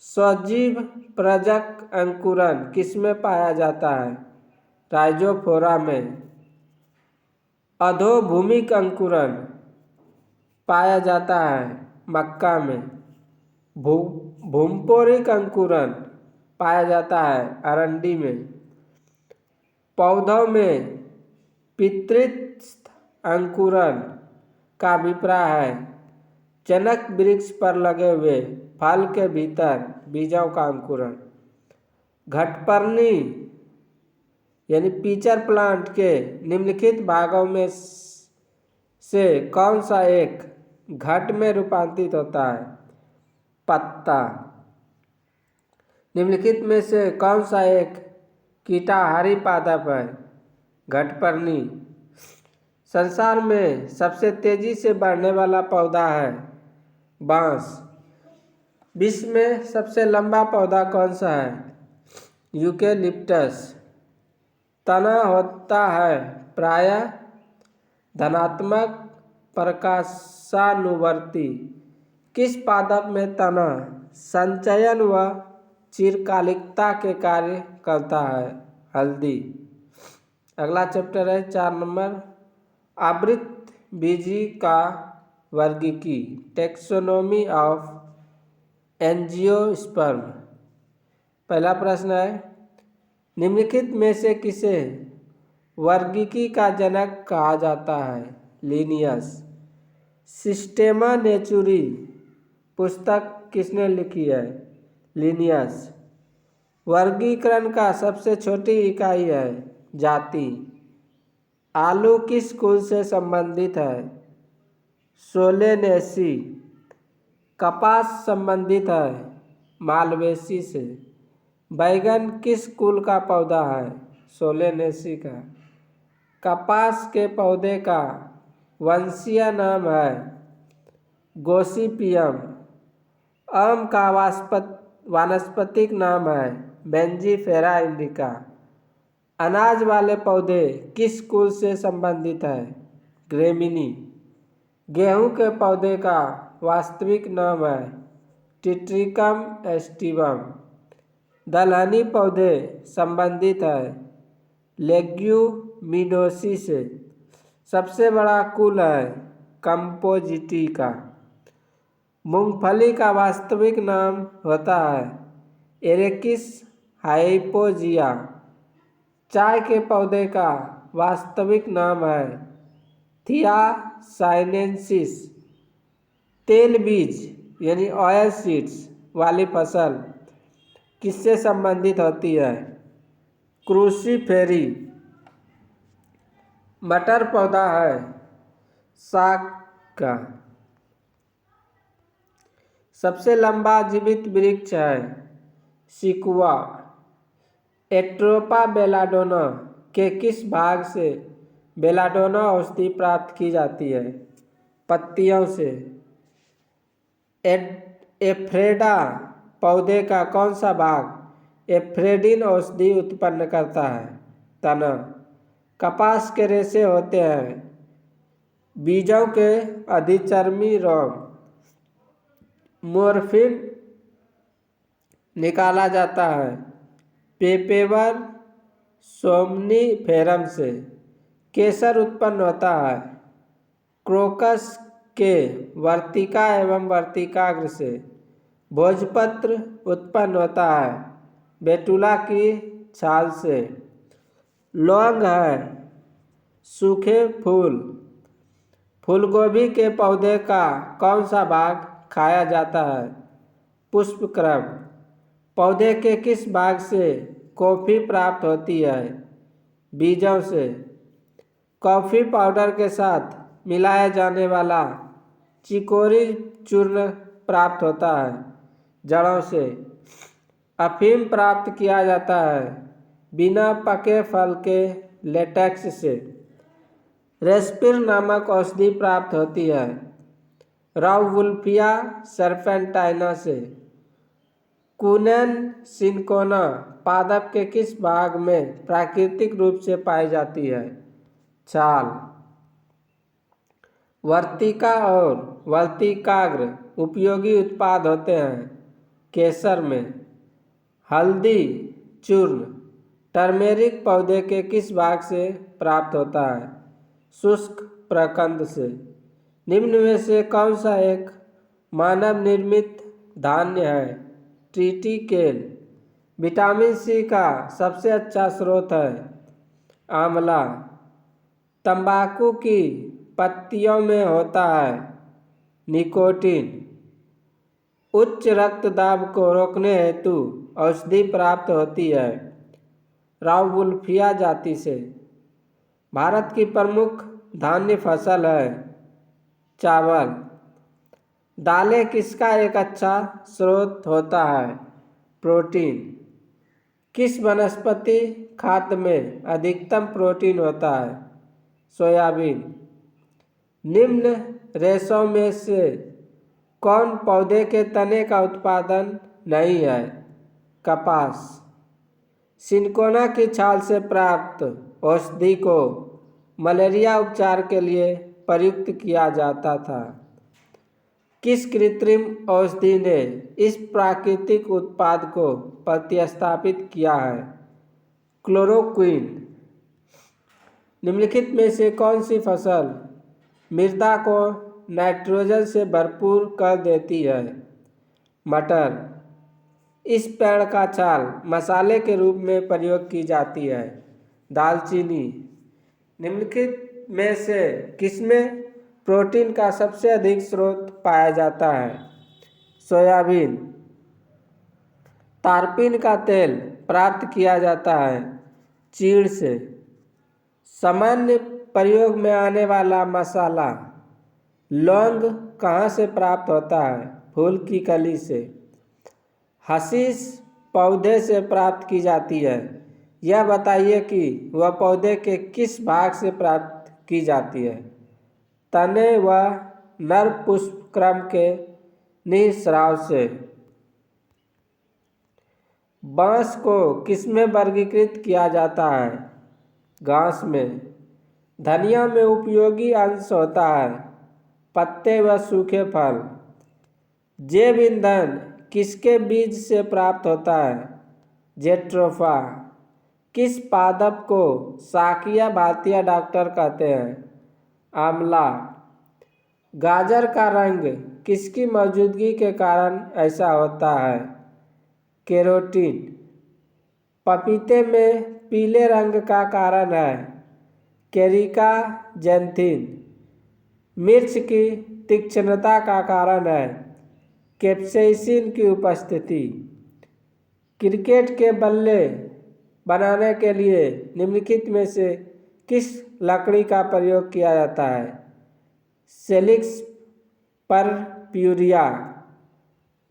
स्वजीव प्रजक अंकुरण किसमें पाया जाता है? राइजोफोरा में। अधोभूमिक अंकुरण पाया जाता है मक्का में। भूमपोरिक अंकुरण पाया जाता है अरंडी में। पौधों में पितृस्थ अंकुरण का अभिप्राय है जनक वृक्ष पर लगे हुए फल के भीतर बीजों का अंकुरण। घटपर्णी यानी पीचर प्लांट के निम्नलिखित भागों में से कौन सा एक घट में रूपांतरित होता है? पत्ता। निम्नलिखित में से कौन सा एक कीटाहारी पादप है? घटपर्णी। संसार में सबसे तेजी से बढ़ने वाला पौधा है बांस। विश्व में सबसे लंबा पौधा कौन सा है? यूकेलिप्टस। तना होता है प्रायः धनात्मक प्रकाशानुवर्ती। किस पादप में तना संचयन व चिरकालिकता के कार्य करता है? हल्दी। अगला चैप्टर है 4 नंबर आवृत बीजी का वर्गीकी टेक्सोनोमी ऑफ एंजियोस्पर्म। पहला प्रश्न है निम्नलिखित में से किसे वर्गीकी का जनक कहा जाता है? लिनियस। सिस्टेमा नेचुरी पुस्तक किसने लिखी है? लिनियस। वर्गीकरण का सबसे छोटी इकाई है जाति। आलू किस कुल से संबंधित है? सोलेनेसी। कपास संबंधित है मालवेसी से। बैगन किस कुल का पौधा है? सोलेनेसी का। कपास के पौधे का वंशीय नाम है गोसिपियम। आम का वानस्पतिक नाम है बेंजीफेरा इंडिका। अनाज वाले पौधे किस कुल से संबंधित है? ग्रेमिनी। गेहूं के पौधे का वास्तविक नाम है टिट्रिकम एस्टिवम। दलहनी पौधे संबंधित है लेग्यूमिनोसी से। सबसे बड़ा कुल है कंपोजिटी का। मूंगफली का वास्तविक नाम होता है एरेकिस हाइपोजिया। चाय के पौधे का वास्तविक नाम है थियासाइनेंसिस। तेल बीज यानी ऑयल सीड्स वाली फसल किससे संबंधित होती है? क्रूसीफेरी। मटर पौधा है साग का। सबसे लंबा जीवित वृक्ष है सिकुआ। एट्रोपा बेलाडोना के किस भाग से बेलाडोना औषधि प्राप्त की जाती है? पत्तियों से। एफ्रेडा पौधे का कौन सा भाग एफ्रेडिन औषधि उत्पन्न करता है? तना। कपास के रेशे होते हैं बीजों के अधिचर्मी रोम। मोर्फिन निकाला जाता है पेपेवर सोमनीफेरम से। केसर उत्पन्न होता है क्रोकस के वर्तिका एवं वर्तिकाग्र से। भोजपत्र उत्पन्न होता है बेटुला की छाल से। लौंग है सूखे फूल। फूलगोभी के पौधे का कौन सा भाग खाया जाता है? पुष्पक्रम। पौधे के किस भाग से कॉफी प्राप्त होती है? बीजों से। कॉफी पाउडर के साथ मिलाया जाने वाला चिकोरी चूर्ण प्राप्त होता है जड़ों से। अफीम प्राप्त किया जाता है बिना पके फल के लेटेक्स से। रेस्पिर नामक औषधि प्राप्त होती है राउवुल्फिया सर्पेंटाइना से। कुनेन सिनकोना पादप के किस भाग में प्राकृतिक रूप से पाई जाती है? छाल। वर्तिका और वर्तिकाग्र उपयोगी उत्पाद होते हैं केसर में। हल्दी चूर्ण टर्मेरिक पौधे के किस भाग से प्राप्त होता है? शुष्क प्रकंद से। निम्न में से कौन सा एक मानव निर्मित धान्य है? ट्रिटिकेल। विटामिन सी का सबसे अच्छा स्रोत है आंवला। तंबाकू की पत्तियों में होता है निकोटीन। उच्च रक्तदाब को रोकने हेतु औषधि प्राप्त होती है राउवुल्फिया जाति से। भारत की प्रमुख धान्य फसल है चावल। दालें किसका एक अच्छा स्रोत होता है? प्रोटीन। किस वनस्पति खाद्य में अधिकतम प्रोटीन होता है? सोयाबीन। निम्न रेशों में से कौन पौधे के तने का उत्पादन नहीं है? कपास। सिनकोना की छाल से प्राप्त औषधि को मलेरिया उपचार के लिए प्रयुक्त किया जाता था। किस कृत्रिम औषधि ने इस प्राकृतिक उत्पाद को प्रतिस्थापित किया है? क्लोरोक्विन। निम्नलिखित में से कौन सी फसल मृदा को नाइट्रोजन से भरपूर कर देती है? मटर। इस पेड़ का छाल मसाले के रूप में प्रयोग की जाती है दालचीनी। निम्नलिखित में से किसमें प्रोटीन का सबसे अधिक स्रोत पाया जाता है? सोयाबीन। तारपीन का तेल प्राप्त किया जाता है चीड़ से। सामान्य प्रयोग में आने वाला मसाला लौंग कहाँ से प्राप्त होता है? फूल की कली से। हशीश पौधे से प्राप्त की जाती है। यह बताइए कि वह पौधे के किस भाग से प्राप्त की जाती है? तने व नर पुष्पक्रम के निःस्राव से। बांस को किसमें वर्गीकृत किया जाता है? घास में। धनिया में उपयोगी अंश होता है पत्ते व सूखे फल। जैव ईंधन किसके बीज से प्राप्त होता है? जेट्रोफा। किस पादप को शाकीय भारतीय डॉक्टर कहते हैं? आंवला। गाजर का रंग किसकी मौजूदगी के कारण ऐसा होता है? कैरोटीन। पपीते में पीले रंग का कारण है? कैरिका जैंथिन। मिर्च की तीक्ष्णता का कारण है? कैप्साइसिन की उपस्थिति। क्रिकेट के बल्ले बनाने के लिए निम्नलिखित में से किस लकड़ी का प्रयोग किया जाता है? Salix purpurea.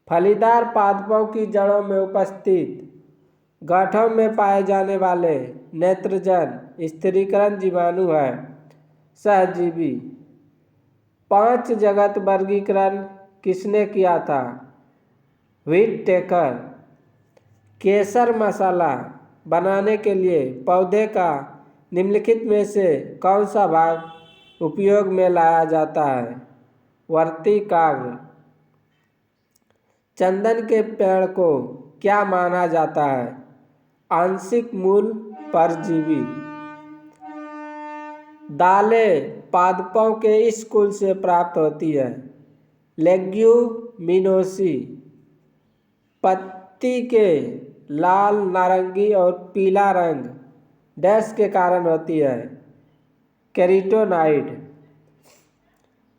फलीदार पादपों की जड़ों में उपस्थित गांठों में पाए जाने वाले नेत्रजन स्थिरीकरण जीवाणु है सहजीवी। 5 जगत वर्गीकरण किसने किया था? व्हिटेकर। केसर मसाला बनाने के लिए पौधे का निम्नलिखित में से कौन सा भाग उपयोग में लाया जाता है? वर्तिकाग्र। चंदन के पेड़ को क्या माना जाता है? आंशिक मूल परजीवी। दालें पादपों के इस कुल से प्राप्त होती है? लेग्यूमिनोसी। पत्ती के लाल, नारंगी और पीला रंग डैश के कारण होती है? कैरोटीनॉइड।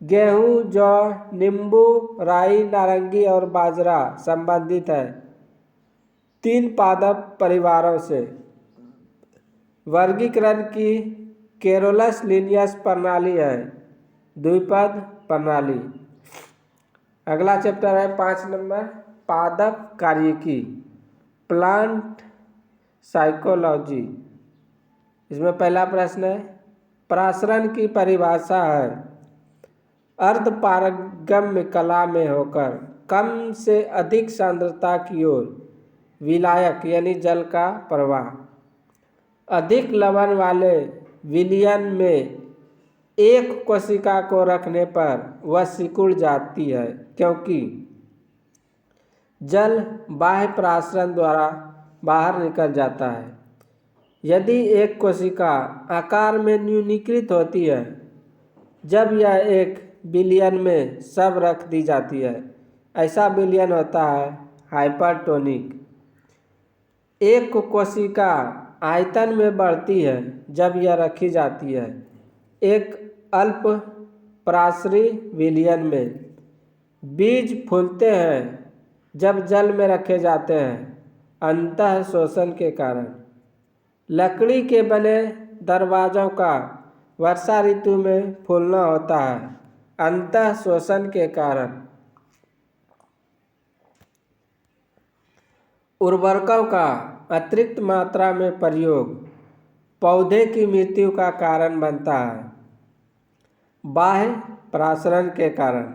गेहूं, जौ, नींबू, राई, नारंगी और बाजरा संबंधित है 3 पादप परिवारों से। वर्गीकरण की कैरोलस लिनियस प्रणाली है द्विपद प्रणाली। अगला चैप्टर है 5 नंबर पादप कार्यकी प्लांट साइकोलॉजी। इसमें पहला प्रश्न है परासरण की परिभाषा है अर्धपारगम्य कला में होकर कम से अधिक सांद्रता की ओर विलायक यानी जल का प्रवाह। अधिक लवण वाले विलयन में एक कोशिका को रखने पर वह सिकुड़ जाती है क्योंकि जल बाह्य परासरण द्वारा बाहर निकल जाता है। यदि एक कोशिका आकार में न्यूनीकृत होती है जब यह एक विलयन में सब रख दी जाती है, ऐसा विलयन होता है हाइपरटोनिक। एक कोशिका आयतन में बढ़ती है जब यह रखी जाती है एक अल्प पराश्री विलयन में। बीज फूलते हैं जब जल में रखे जाते हैं अंतः शोषण के कारण। लकड़ी के बने दरवाजों का वर्षा ऋतु में फूलना होता है अंतः शोषण के कारण। उर्वरकों का अतिरिक्त मात्रा में प्रयोग पौधे की मृत्यु का कारण बनता है बाह्य परासरण के कारण।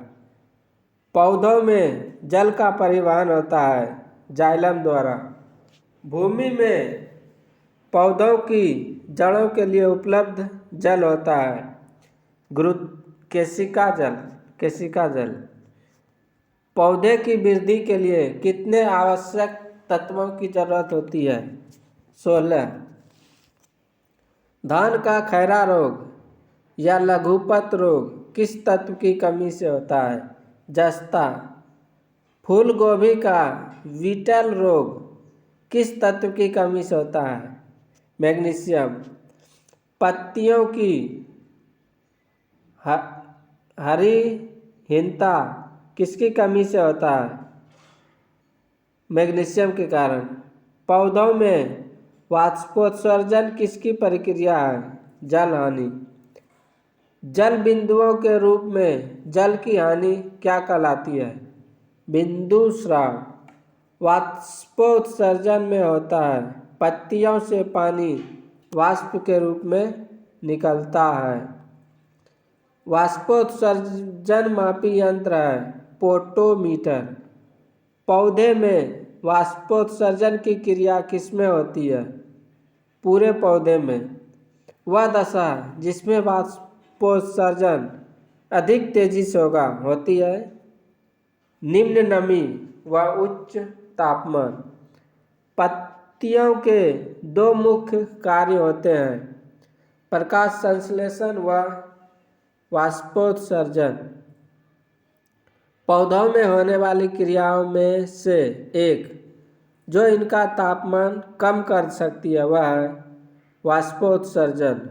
पौधों में जल का परिवहन होता है जाइलम द्वारा। भूमि में पौधों की जड़ों के लिए उपलब्ध जल होता है केशिका जल। पौधे की वृद्धि के लिए कितने आवश्यक तत्वों की जरूरत होती है? 16। धान का खैरा रोग या लघुपत रोग किस तत्व की कमी से होता है? जस्ता। फूल गोभी का विटल रोग किस तत्व की कमी से होता है? मैग्नीशियम। पत्तियों की हरिहीनता किसकी कमी से होता है? मैग्नीशियम के कारण। पौधों में वाष्पोत्सर्जन किसकी प्रक्रिया है? जल हानि। जल बिंदुओं के रूप में जल की हानि क्या कहलाती है? बिंदु स्राव। वाष्पोत्सर्जन में होता है। पत्तियों से पानी वाष्प के रूप में निकलता है। वाष्पोत्सर्जन मापी यंत्र है पोटोमीटर। पौधे में वाष्पोत्सर्जन की क्रिया किसमें होती है? पूरे पौधे में। वह दशा जिसमें वाष्पोत्सर्जन अधिक तेजी से होती है निम्न नमी व उच्च तापमान। पत्तियों के दो मुख्य कार्य होते हैं, प्रकाश संश्लेषण व वाष्पोत्सर्जन। पौधों में होने वाली क्रियाओं में से एक जो इनका तापमान कम कर सकती है वह है वाष्पोत्सर्जन।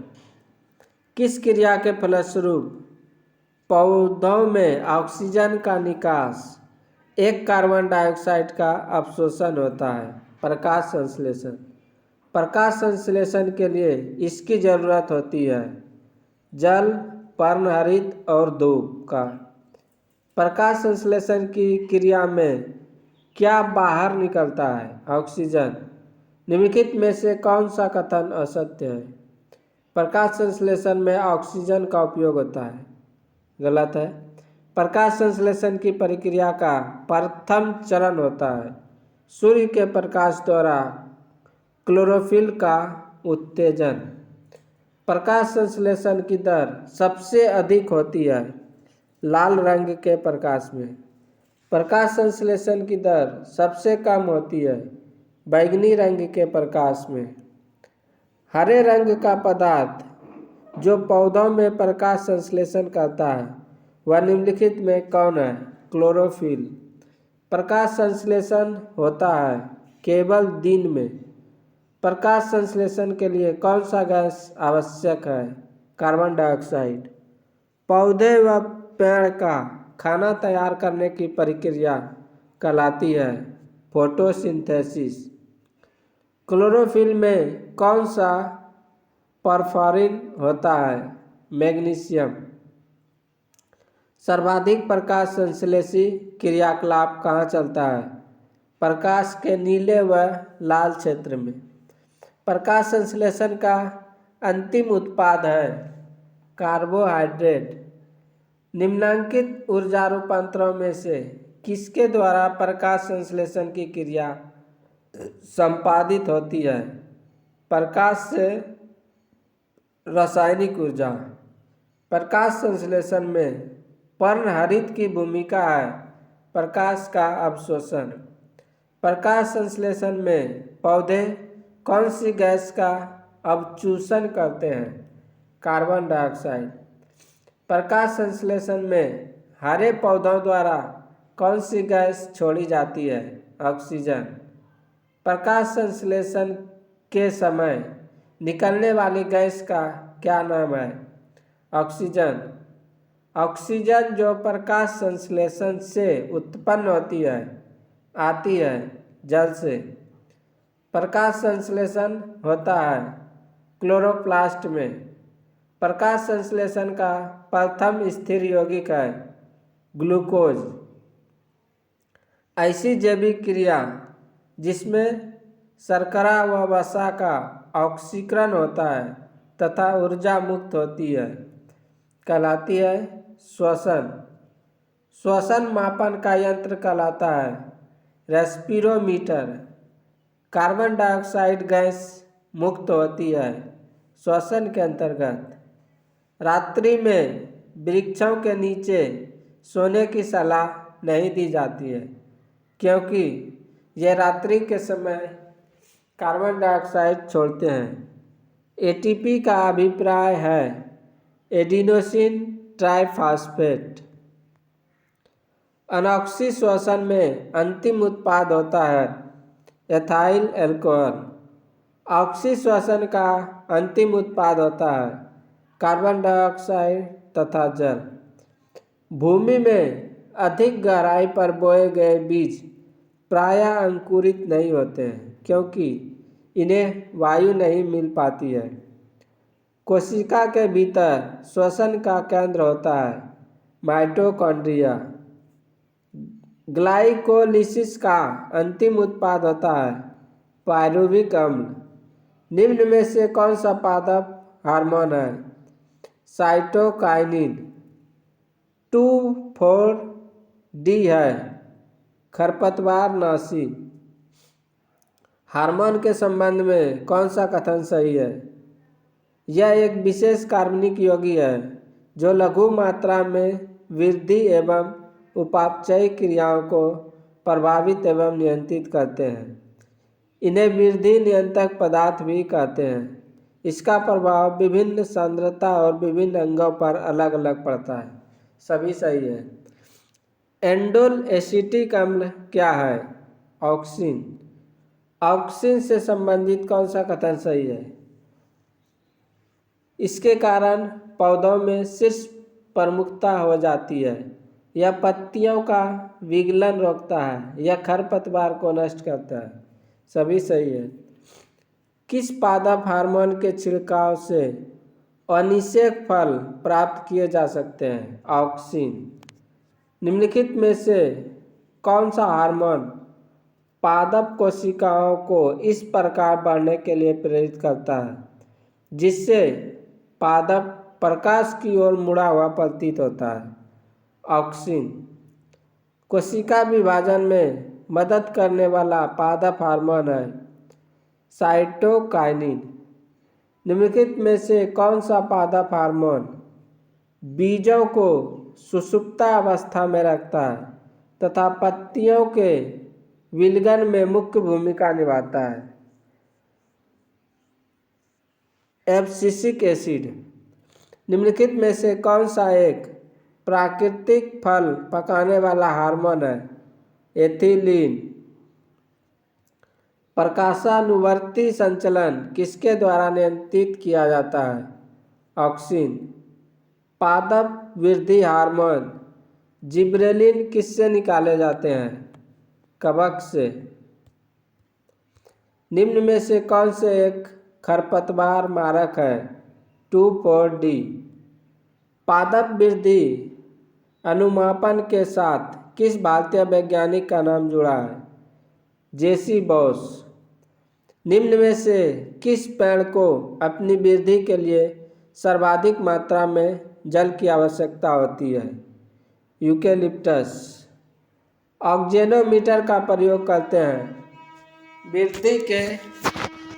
किस क्रिया के फलस्वरूप पौधों में ऑक्सीजन का निकास एक कार्बन डाइऑक्साइड का अवशोषण होता है? प्रकाश संश्लेषण। प्रकाश संश्लेषण के लिए इसकी ज़रूरत होती है जल, पर्णहरित और धूप का। प्रकाश संश्लेषण की क्रिया में क्या बाहर निकलता है? ऑक्सीजन। निम्नलिखित में से कौन सा कथन असत्य है? प्रकाश संश्लेषण में ऑक्सीजन का उपयोग होता है। गलत है। प्रकाश संश्लेषण की प्रक्रिया का प्रथम चरण होता है सूर्य के प्रकाश द्वारा क्लोरोफिल का उत्तेजन। प्रकाश संश्लेषण की दर सबसे अधिक होती है लाल रंग के प्रकाश में। प्रकाश संश्लेषण की दर सबसे कम होती है बैंगनी रंग के प्रकाश में। हरे रंग का पदार्थ जो पौधों में प्रकाश संश्लेषण करता है वह निम्नलिखित में कौन है? क्लोरोफिल। प्रकाश संश्लेषण होता है केवल दिन में। प्रकाश संश्लेषण के लिए कौन सा गैस आवश्यक है? Carbon dioxide. पौधे व पेड़ का खाना तैयार करने की प्रक्रिया कहलाती है फोटोसिंथेसिस। क्लोरोफिल में कौन सा परफॉरिन होता है? मैग्नीशियम। सर्वाधिक प्रकाश संश्लेषी क्रियाकलाप कहाँ चलता है? प्रकाश के नीले व लाल क्षेत्र में। प्रकाश संश्लेषण का अंतिम उत्पाद है कार्बोहाइड्रेट। निम्नांकित ऊर्जा रूपांतरों में से किसके द्वारा प्रकाश संश्लेषण की क्रिया संपादित होती है? प्रकाश से रासायनिक ऊर्जा। प्रकाश संश्लेषण में पर्णहरित की भूमिका है प्रकाश का अवशोषण। प्रकाश संश्लेषण में पौधे कौन सी गैस का अवशोषण करते हैं? Carbon dioxide. प्रकाश संश्लेषण में हरे पौधों द्वारा कौन सी गैस छोड़ी जाती है? ऑक्सीजन। प्रकाश संश्लेषण के समय निकलने वाली गैस का क्या नाम है? ऑक्सीजन। ऑक्सीजन जो प्रकाश संश्लेषण से उत्पन्न होती है आती है जल से। प्रकाश संश्लेषण होता है क्लोरोप्लास्ट में। प्रकाश संश्लेषण का प्रथम स्थिर यौगिक है ग्लूकोज। ऐसी जैविक क्रिया जिसमें शर्करा व वसा का ऑक्सीकरण होता है तथा ऊर्जा मुक्त होती है कहलाती है श्वसन। श्वसन मापन का यंत्र कहलाता है रेस्पिरोमीटर। कार्बन डाइऑक्साइड गैस मुक्त होती है श्वसन के अंतर्गत। रात्रि में वृक्षों के नीचे सोने की सलाह नहीं दी जाती है क्योंकि यह रात्रि के समय कार्बन डाइऑक्साइड छोड़ते हैं। एटीपी का अभिप्राय है एडिनोसिन ट्राइफॉस्फेट। अनॉक्सी श्वसन में अंतिम उत्पाद होता है एथाइल अल्कोहल। ऑक्सी श्वसन का अंतिम उत्पाद होता है कार्बन डाइऑक्साइड तथा जल। भूमि में अधिक गहराई पर बोए गए बीज प्रायः अंकुरित नहीं होते हैं क्योंकि इन्हें वायु नहीं मिल पाती है। कोशिका के भीतर श्वसन का केंद्र होता है माइटोकॉन्ड्रिया। ग्लाइकोलिसिस का अंतिम उत्पाद होता है पायरुविक अम्ल। निम्न में से कौन सा पादप हार्मोन है? साइटोकाइनिन। 2,4-D है खरपतवारनाशी। हार्मोन के संबंध में कौन सा कथन सही है? यह एक विशेष कार्बनिक यौगिक है जो लघु मात्रा में वृद्धि एवं उपापचयी क्रियाओं को प्रभावित एवं नियंत्रित करते हैं। इन्हें वृद्धि नियंत्रक पदार्थ भी कहते हैं। इसका प्रभाव विभिन्न सांद्रता और विभिन्न अंगों पर अलग अलग पड़ता है। सभी सही है। एंडोल एसिटिक अम्ल क्या है? ऑक्सिन। ऑक्सिन से संबंधित कौन सा कथन सही है? इसके कारण पौधों में शीर्ष प्रमुखता हो जाती है। यह पत्तियों का विगलन रोकता है। यह खरपतवार को नष्ट करता है। सभी सही है। किस पादप हार्मोन के छिड़काव से अनिषेक फल प्राप्त किए जा सकते हैं? ऑक्सिन। निम्नलिखित में से कौन सा हार्मोन पादप कोशिकाओं को इस प्रकार बढ़ने के लिए प्रेरित करता है जिससे पादप प्रकाश की ओर मुड़ा हुआ प्रतीत होता है? ऑक्सिन। कोशिका विभाजन में मदद करने वाला पादप हार्मोन है साइटोकाइनिन। निम्नलिखित में से कौन सा पादप हार्मोन बीजों को सुषुप्त अवस्था में रखता है तथा पत्तियों के विलयन में मुख्य भूमिका निभाता है? Abscisic acid. निम्नलिखित में से कौन सा एक प्राकृतिक फल पकाने वाला हार्मोन है? एथिलीन। प्रकाशानुवर्ती संचलन किसके द्वारा नियंत्रित किया जाता है? ऑक्सिन। पादप वृद्धि हार्मोन जिब्रेलिन किससे निकाले जाते हैं? कवक से। निम्न में से कौन से एक खरपतवार मारक है? 2,4-D। पादप वृद्धि अनुमापन के साथ किस भारतीय वैज्ञानिक का नाम जुड़ा है? जेसी बॉस। निम्न में से किस पेड़ को अपनी वृद्धि के लिए सर्वाधिक मात्रा में जल की आवश्यकता होती है? यूकेलिप्टस। ऑक्जेनोमीटर का प्रयोग करते हैं वृद्धि के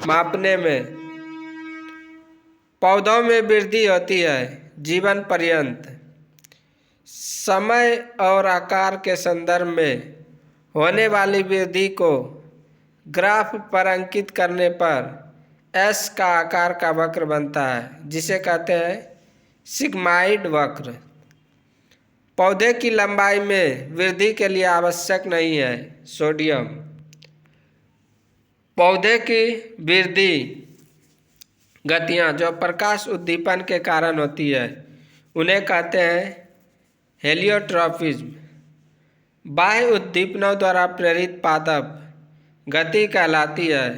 मापने में। पौधों में वृद्धि होती है जीवन पर्यंत। समय और आकार के संदर्भ में होने वाली वृद्धि को ग्राफ पर अंकित करने पर एस का आकार का वक्र बनता है जिसे कहते हैं सिग्माइड वक्र। पौधे की लंबाई में वृद्धि के लिए आवश्यक नहीं है सोडियम। पौधे की वृद्धि गतियाँ जो प्रकाश उद्दीपन के कारण होती है उन्हें कहते हैं हेलियोट्रॉपिज्म। बाह्य उद्दीपनों द्वारा प्रेरित पादप गति कहलाती है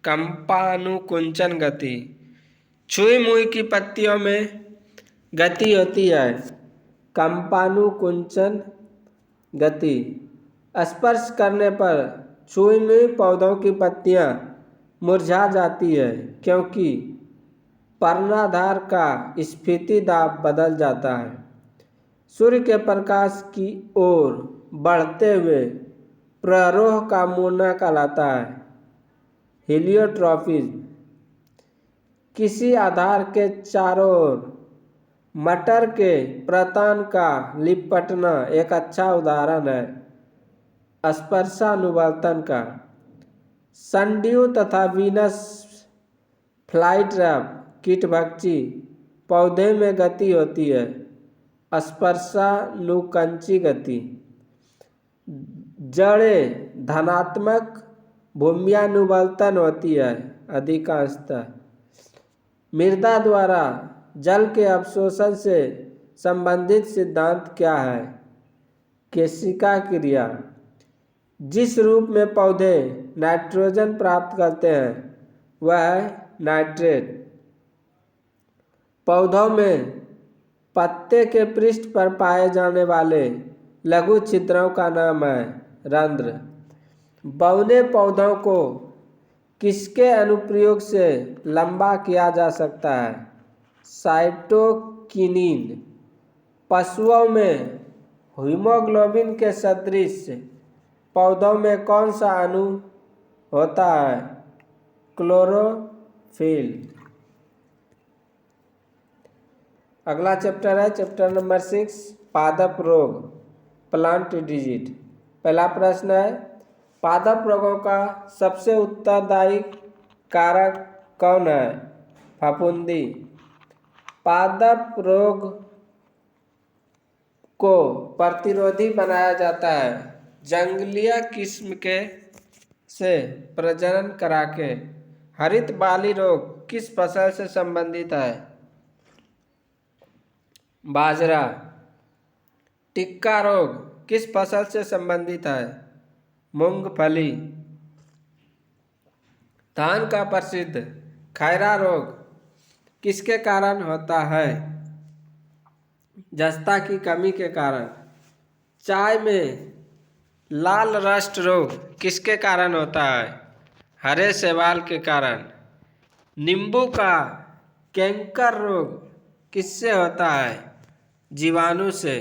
कंपानुकुंचन गति। छुई मुई की पत्तियों में गति होती है कंपानुकुंचन गति। स्पर्श करने पर छुई मुई पौधों की पत्तियां मुरझा जाती है क्योंकि पर्णाधार का स्फीति दाब बदल जाता है। सूर्य के प्रकाश की ओर बढ़ते हुए प्ररोह का मुड़ना कहलाता है हेलियोट्रॉपिज्म। किसी आधार के चारों ओर मटर के प्रतान का लिपटना एक अच्छा उदाहरण है स्पर्शानुवर्तन का। सनड्यू तथा वीनस फ्लाईट्रैप कीटभक्षी पौधे में गति होती है स्पर्शानुकंची गति। जड़ें धनात्मक भूम्यानुवर्तन होती है अधिकांशतः। मृदा द्वारा जल के अवशोषण से संबंधित सिद्धांत क्या है? केशिका क्रिया। जिस रूप में पौधे नाइट्रोजन प्राप्त करते हैं वह है नाइट्रेट। पौधों में पत्ते के पृष्ठ पर पाए जाने वाले लघु छिद्रों का नाम है रंध्र। बौने पौधों को किसके अनुप्रयोग से लंबा किया जा सकता है? साइटोकिनिन। पशुओं में हीमोग्लोबिन के सदृश पौधों में कौन सा अणु होता है? क्लोरोफिल। अगला चैप्टर है चैप्टर नंबर 6, पादप रोग, प्लांट डिजीज। पहला प्रश्न है, पादप रोगों का सबसे उत्तरदायी कारक कौन है? फफूंदी। पादप रोग को प्रतिरोधी बनाया जाता है जंगली किस्म के से प्रजनन करा के। हरित बाली रोग किस फसल से संबंधित है? बाजरा। टिक्का रोग किस फसल से संबंधित है? मूंगफली। धान का प्रसिद्ध खैरा रोग किसके कारण होता है? जस्ता की कमी के कारण। चाय में लाल रस्ट रोग किसके कारण होता है? हरे शैवाल के कारण। नींबू का कैंकर रोग किससे होता है? जीवाणु से।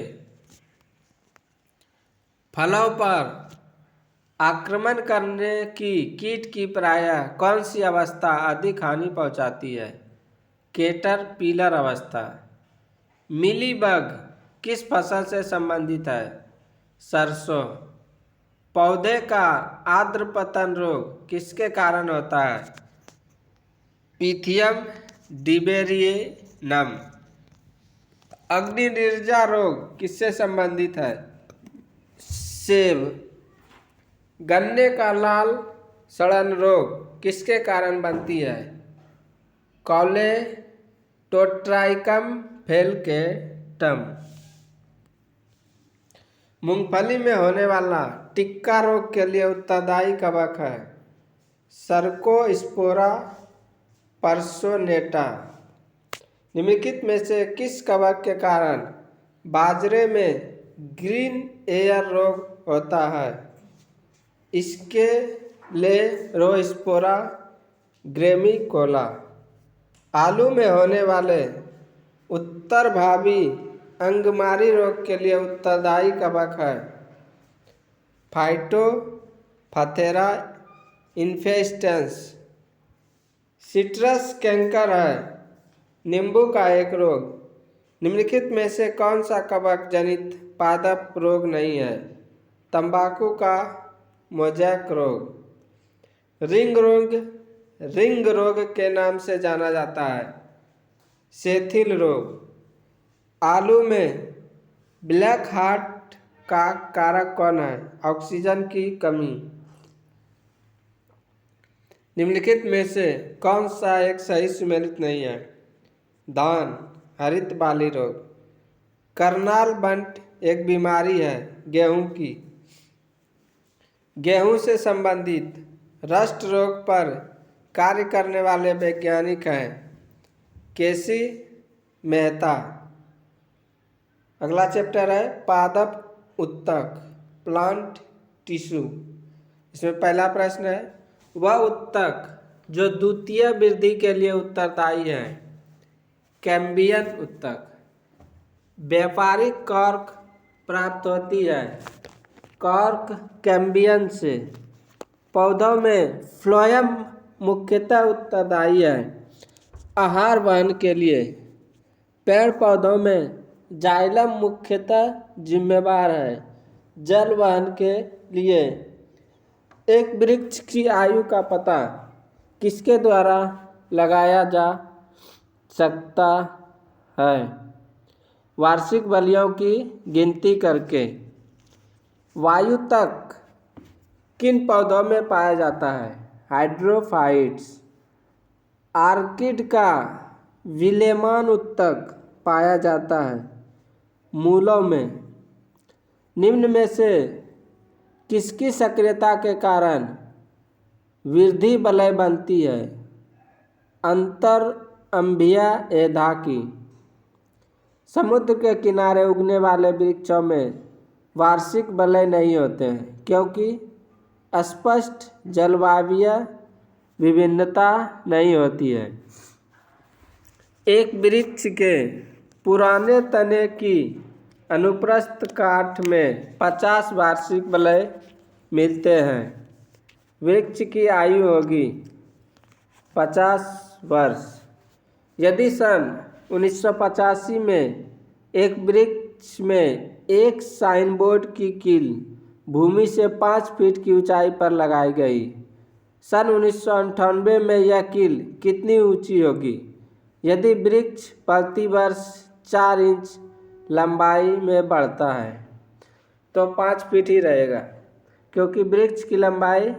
फलों पर आक्रमण करने की कीट की प्रायः कौन सी अवस्था अधिक हानि पहुंचाती है? कैटरपिलर अवस्था। मिलीबग किस फसल से संबंधित है? सरसों। पौधे का आर्द्रपतन रोग किसके कारण होता है? पिथियम डिबेरियनम। अग्नि निर्जा रोग किससे संबंधित है? सेब। गन्ने का लाल सड़न रोग किसके कारण बनती है? कॉलेटोट्राइकम फेलकेटम। मूंगफली में होने वाला टिक्का रोग के लिए उत्तरदायी कवक है? सर्कोस्पोरा पर्सोनेटा। निम्नलिखित में से किस कवक के कारण बाजरे में ग्रीन एयर रोग होता है? इसके लेरोस्पोरा ग्रेमिकोला। आलू में होने वाले उत्तर भावी अंगमारी रोग के लिए उत्तरदायी कवक है? फाइटोप्थेरा इन्फेस्टेंस। सिट्रस कैंकर है नींबू का एक रोग। निम्नलिखित में से कौन सा कवक जनित पादप रोग नहीं है? तंबाकू का मोजैक रोग। रिंग रोग के नाम से जाना जाता है? सेथिल रोग। आलू में ब्लैक हार्ट का कारक कौन है? ऑक्सीजन की कमी। निम्नलिखित में से कौन सा एक सही सुमेलित नहीं है? धान। हरित बाली रोग। करनाल बंट एक बीमारी है गेहूं की। गेहूं से संबंधित रस्ट रोग पर कार्य करने वाले वैज्ञानिक हैं? केसी मेहता। अगला चैप्टर है पादप उत्तक, प्लांट टिश्यू। इसमें पहला प्रश्न है, वह उत्तक जो द्वितीय वृद्धि के लिए उत्तरदायी है? कैम्बियन उत्तक। व्यापारिक कॉर्क प्राप्त होती है कॉर्क कैम्बियन से। पौधों में फ्लोएम मुख्यतः उत्तरदायी है आहार वहन के लिए। पेड़ पौधों में जाइलम मुख्यतः जिम्मेवार है जल वहन के लिए। एक वृक्ष की आयु का पता किसके द्वारा लगाया जा सकता है? वार्षिक बलियों की गिनती करके। वायुतक किन पौधों में पाया जाता है? हाइड्रोफाइट्स। आर्किड का विलेमान उत्तक पाया जाता है मूलों में। निम्न में से किसकी सक्रियता के कारण वृद्धि वलय बनती है? अंतर अम्बिया एधाकी। समुद्र के किनारे उगने वाले वृक्षों में वार्षिक वलय नहीं होते हैं क्योंकि स्पष्ट जलवायु विभिन्नता नहीं होती है। एक वृक्ष के पुराने तने की अनुप्रस्थ काठ में 50 वार्षिक वलय मिलते हैं। वृक्ष की आयु होगी 50 वर्ष। यदि सन 1985 में एक वृक्ष में एक साइन बोर्ड की कील भूमि से 5 फीट की ऊंचाई पर लगाई गई, सन 1998 में यह कील कितनी ऊंची होगी? यदि वृक्ष प्रति वर्ष 4 इंच लंबाई में बढ़ता है तो 5 फीट ही रहेगा, क्योंकि वृक्ष की लंबाई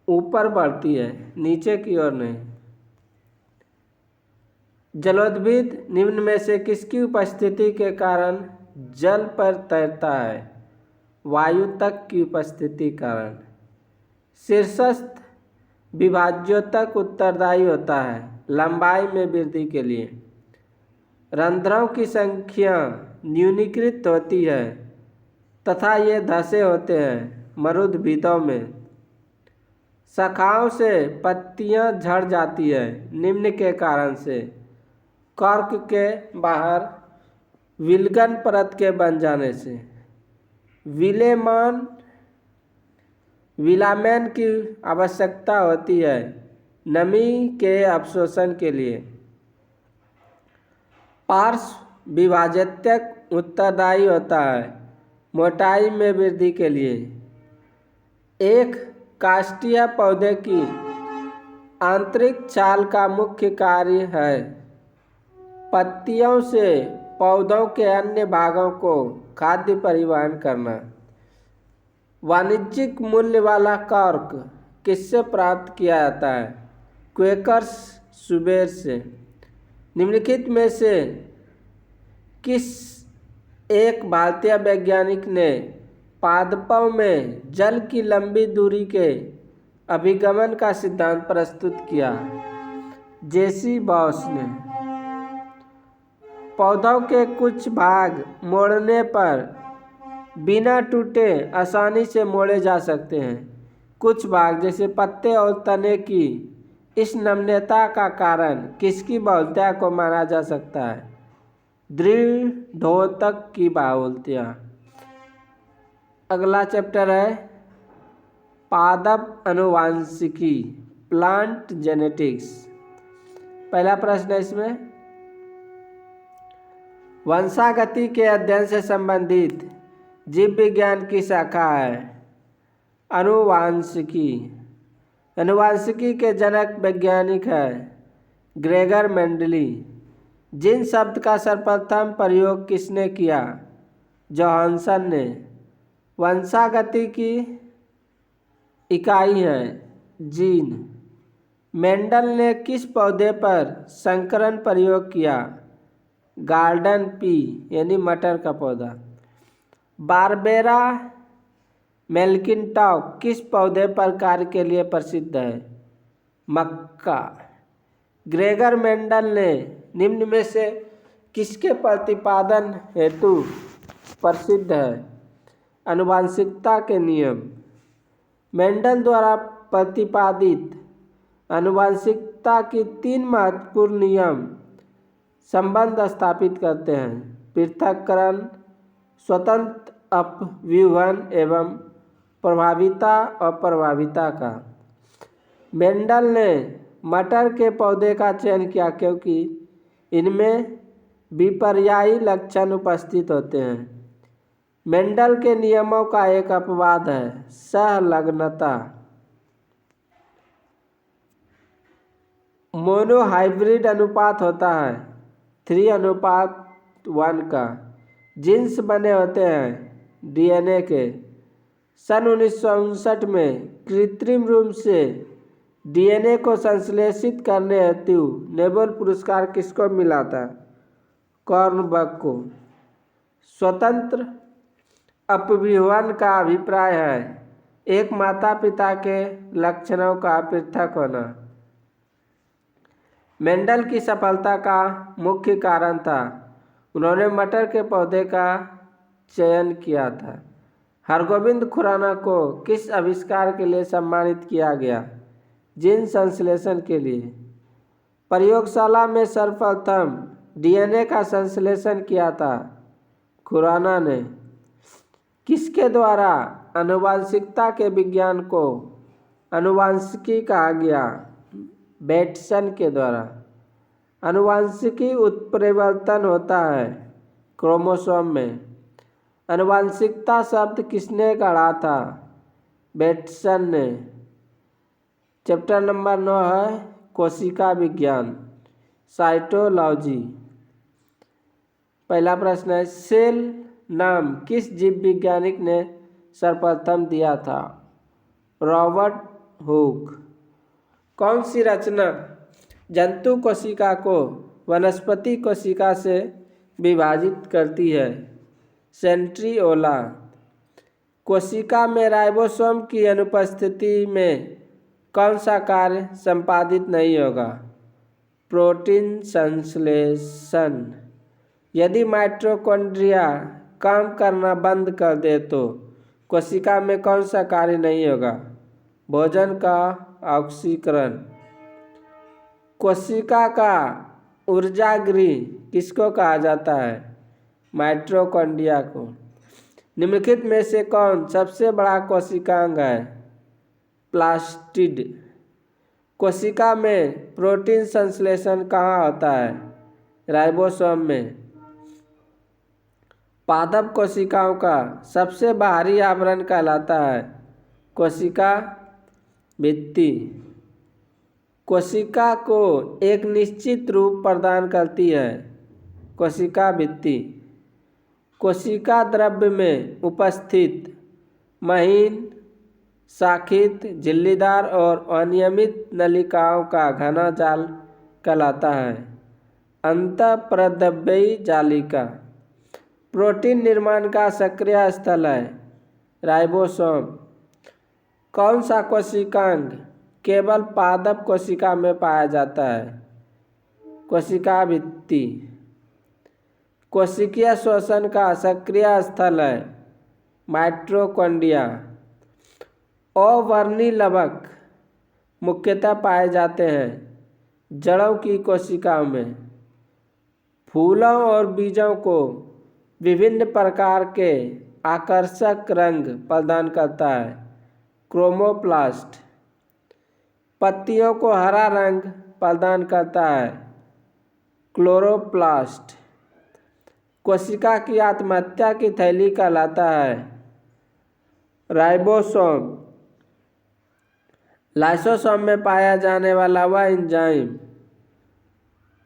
ऊपर बढ़ती है, नीचे की ओर नहीं। जलोद्भिद निम्न में से किसकी उपस्थिति के कारण जल पर तैरता है? वायु तक की उपस्थिति कारण। शीर्षस्थ विभाज्योतक उत्तरदायी होता है लंबाई में वृद्धि के लिए। रंध्रों की संख्या न्यूनीकृत होती है तथा ये धसे होते हैं मरुद्भिदों में। शाखाओं से पत्तियां झड़ जाती है निम्न के कारण से: कॉर्क के बाहर विलगन परत के बन जाने से, विलामेन की आवश्यकता होती है नमी के अवशोषण के लिए। पार्श्व विभाजक उत्तरदायी होता है मोटाई में वृद्धि के लिए। एक काष्ठीय पौधे की आंतरिक छाल का मुख्य कार्य है पत्तियों से पौधों के अन्य भागों को खाद्य परिवहन करना। वाणिज्यिक मूल्य वाला कॉर्क किससे प्राप्त किया जाता है? क्वेकर्स सुबेर से। निम्नलिखित में से किस एक भारतीय वैज्ञानिक ने पादपों में जल की लंबी दूरी के अभिगमन का सिद्धांत प्रस्तुत किया? जेसी बॉस ने। पौधों के कुछ भाग मोड़ने पर बिना टूटे आसानी से मोड़े जा सकते हैं। कुछ भाग जैसे पत्ते और तने की इस नम्रता का कारण किसकी बहुलता को माना जा सकता है? दृढ़ोतक की बहुलता। अगला चैप्टर है पादप आनुवांशिकी, प्लांट जेनेटिक्स। पहला प्रश्न है इसमें, वंशागति के अध्ययन से संबंधित जीव विज्ञान की शाखा है आनुवांशिकी। आनुवांशिकी के जनक वैज्ञानिक है ग्रेगर मेंडली। जिन शब्द का सर्वप्रथम प्रयोग किसने किया? जोहानसन ने। वंशागति की इकाई है जीन। मेंडल ने किस पौधे पर संकरण प्रयोग किया? गार्डन पी यानी मटर का पौधा। बारबेरा मैक्लिंटॉक किस पौधे पर कार्य के लिए प्रसिद्ध है? मक्का। ग्रेगर मेंडल ने निम्न में से किसके प्रतिपादन हेतु प्रसिद्ध है? आनुवांशिकता के नियम। मेंडल द्वारा प्रतिपादित आनुवांशिकता की 3 महत्वपूर्ण नियम संबंध स्थापित करते हैं: पृथक्करण, स्वतंत्र अपव्यूहन एवं प्रभाविता और प्रभाविता का। मेंडल ने मटर के पौधे का चयन किया क्योंकि इनमें विपर्यायी लक्षण उपस्थित होते हैं। मेंडल के नियमों का एक अपवाद है सहलग्नता। मोनोहाइब्रिड अनुपात होता है 3:1 का। जीन्स बने होते हैं डीएनए के। सन 1959 में कृत्रिम रूप से डीएनए को संश्लेषित करने हेतु नोबेल पुरस्कार किसको मिला था? कॉर्नबर्ग को। स्वतंत्र अपव्यूहन का अभिप्राय है एक माता पिता के लक्षणों का पृथक होना। मेंडल की सफलता का मुख्य कारण था उन्होंने मटर के पौधे का चयन किया था। हरगोविंद खुराना को किस आविष्कार के लिए सम्मानित किया गया? जीन संश्लेषण के लिए। प्रयोगशाला में सर्वप्रथम डीएनए का संश्लेषण किया था खुराना ने। किसके द्वारा आनुवंशिकता के विज्ञान को आनुवंशिकी कहा गया? बेटसन के द्वारा। आनुवंशिकी उत्परिवर्तन होता है क्रोमोसोम में। आनुवंशिकता शब्द किसने गढ़ा था? बेटसन ने। चैप्टर नंबर 9 है कोशिका विज्ञान, साइटोलॉजी। पहला प्रश्न है सेल नाम किस जीव वैज्ञानिक ने सर्वप्रथम दिया था? Robert Hooke. कौन सी रचना जंतु कोशिका को वनस्पति कोशिका से विभाजित करती है? सेंट्रियोला। कोशिका में राइबोसोम की अनुपस्थिति में कौन सा कार्य संपादित नहीं होगा? प्रोटीन संश्लेषण। यदि माइटोकॉन्ड्रिया काम करना बंद कर दे तो कोशिका में कौन सा कार्य नहीं होगा? भोजन का ऑक्सीकरण। कोशिका का ऊर्जागृह किसको कहा जाता है? माइटोकॉन्ड्रिया को। निम्नलिखित में से कौन सबसे बड़ा कोशिकांग है? प्लास्टिड। कोशिका में प्रोटीन संश्लेषण कहाँ होता है? राइबोसोम में। पादप कोशिकाओं का सबसे बाहरी आवरण कहलाता है कोशिका भित्ति। कोशिका को एक निश्चित रूप प्रदान करती है कोशिका भित्ति। कोशिका द्रव्य में उपस्थित महीन, शाखित, झिल्लीदार और अनियमित नलिकाओं का घना जाल कहलाता है अंतःप्रद्रव्यी जालिका। प्रोटीन निर्माण का सक्रिय स्थल है राइबोसोम। कौन सा कोशिकांग केवल पादप कोशिका में पाया जाता है? कोशिका भित्ति। कोशिकीय श्वसन का सक्रिय स्थल है माइटोकॉन्ड्रिया। अवर्णी लवक मुख्यतः पाए जाते हैं जड़ों की कोशिकाओं में। फूलों और बीजों को विभिन्न प्रकार के आकर्षक रंग प्रदान करता है क्रोमोप्लास्ट। पत्तियों को हरा रंग प्रदान करता है क्लोरोप्लास्ट। कोशिका की आत्महत्या की थैली कहलाता है राइबोसोम। लाइसोसोम में पाया जाने वाला वह एंजाइम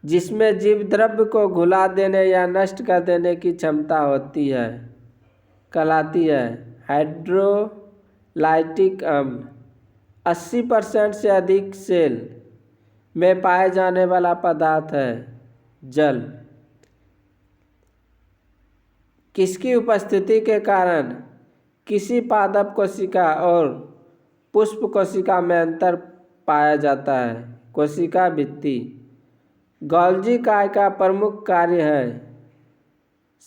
जिसमें जीव द्रव्य को घुला देने या नष्ट कर देने की क्षमता होती है कहलाती है हाइड्रोलाइटिक अम्ल। 80% से अधिक सेल में पाए जाने वाला पदार्थ है जल। किसकी उपस्थिति के कारण किसी पादप कोशिका और पुष्प कोशिका में अंतर पाया जाता है? कोशिका भित्ति। गोल्जी काय का प्रमुख कार्य है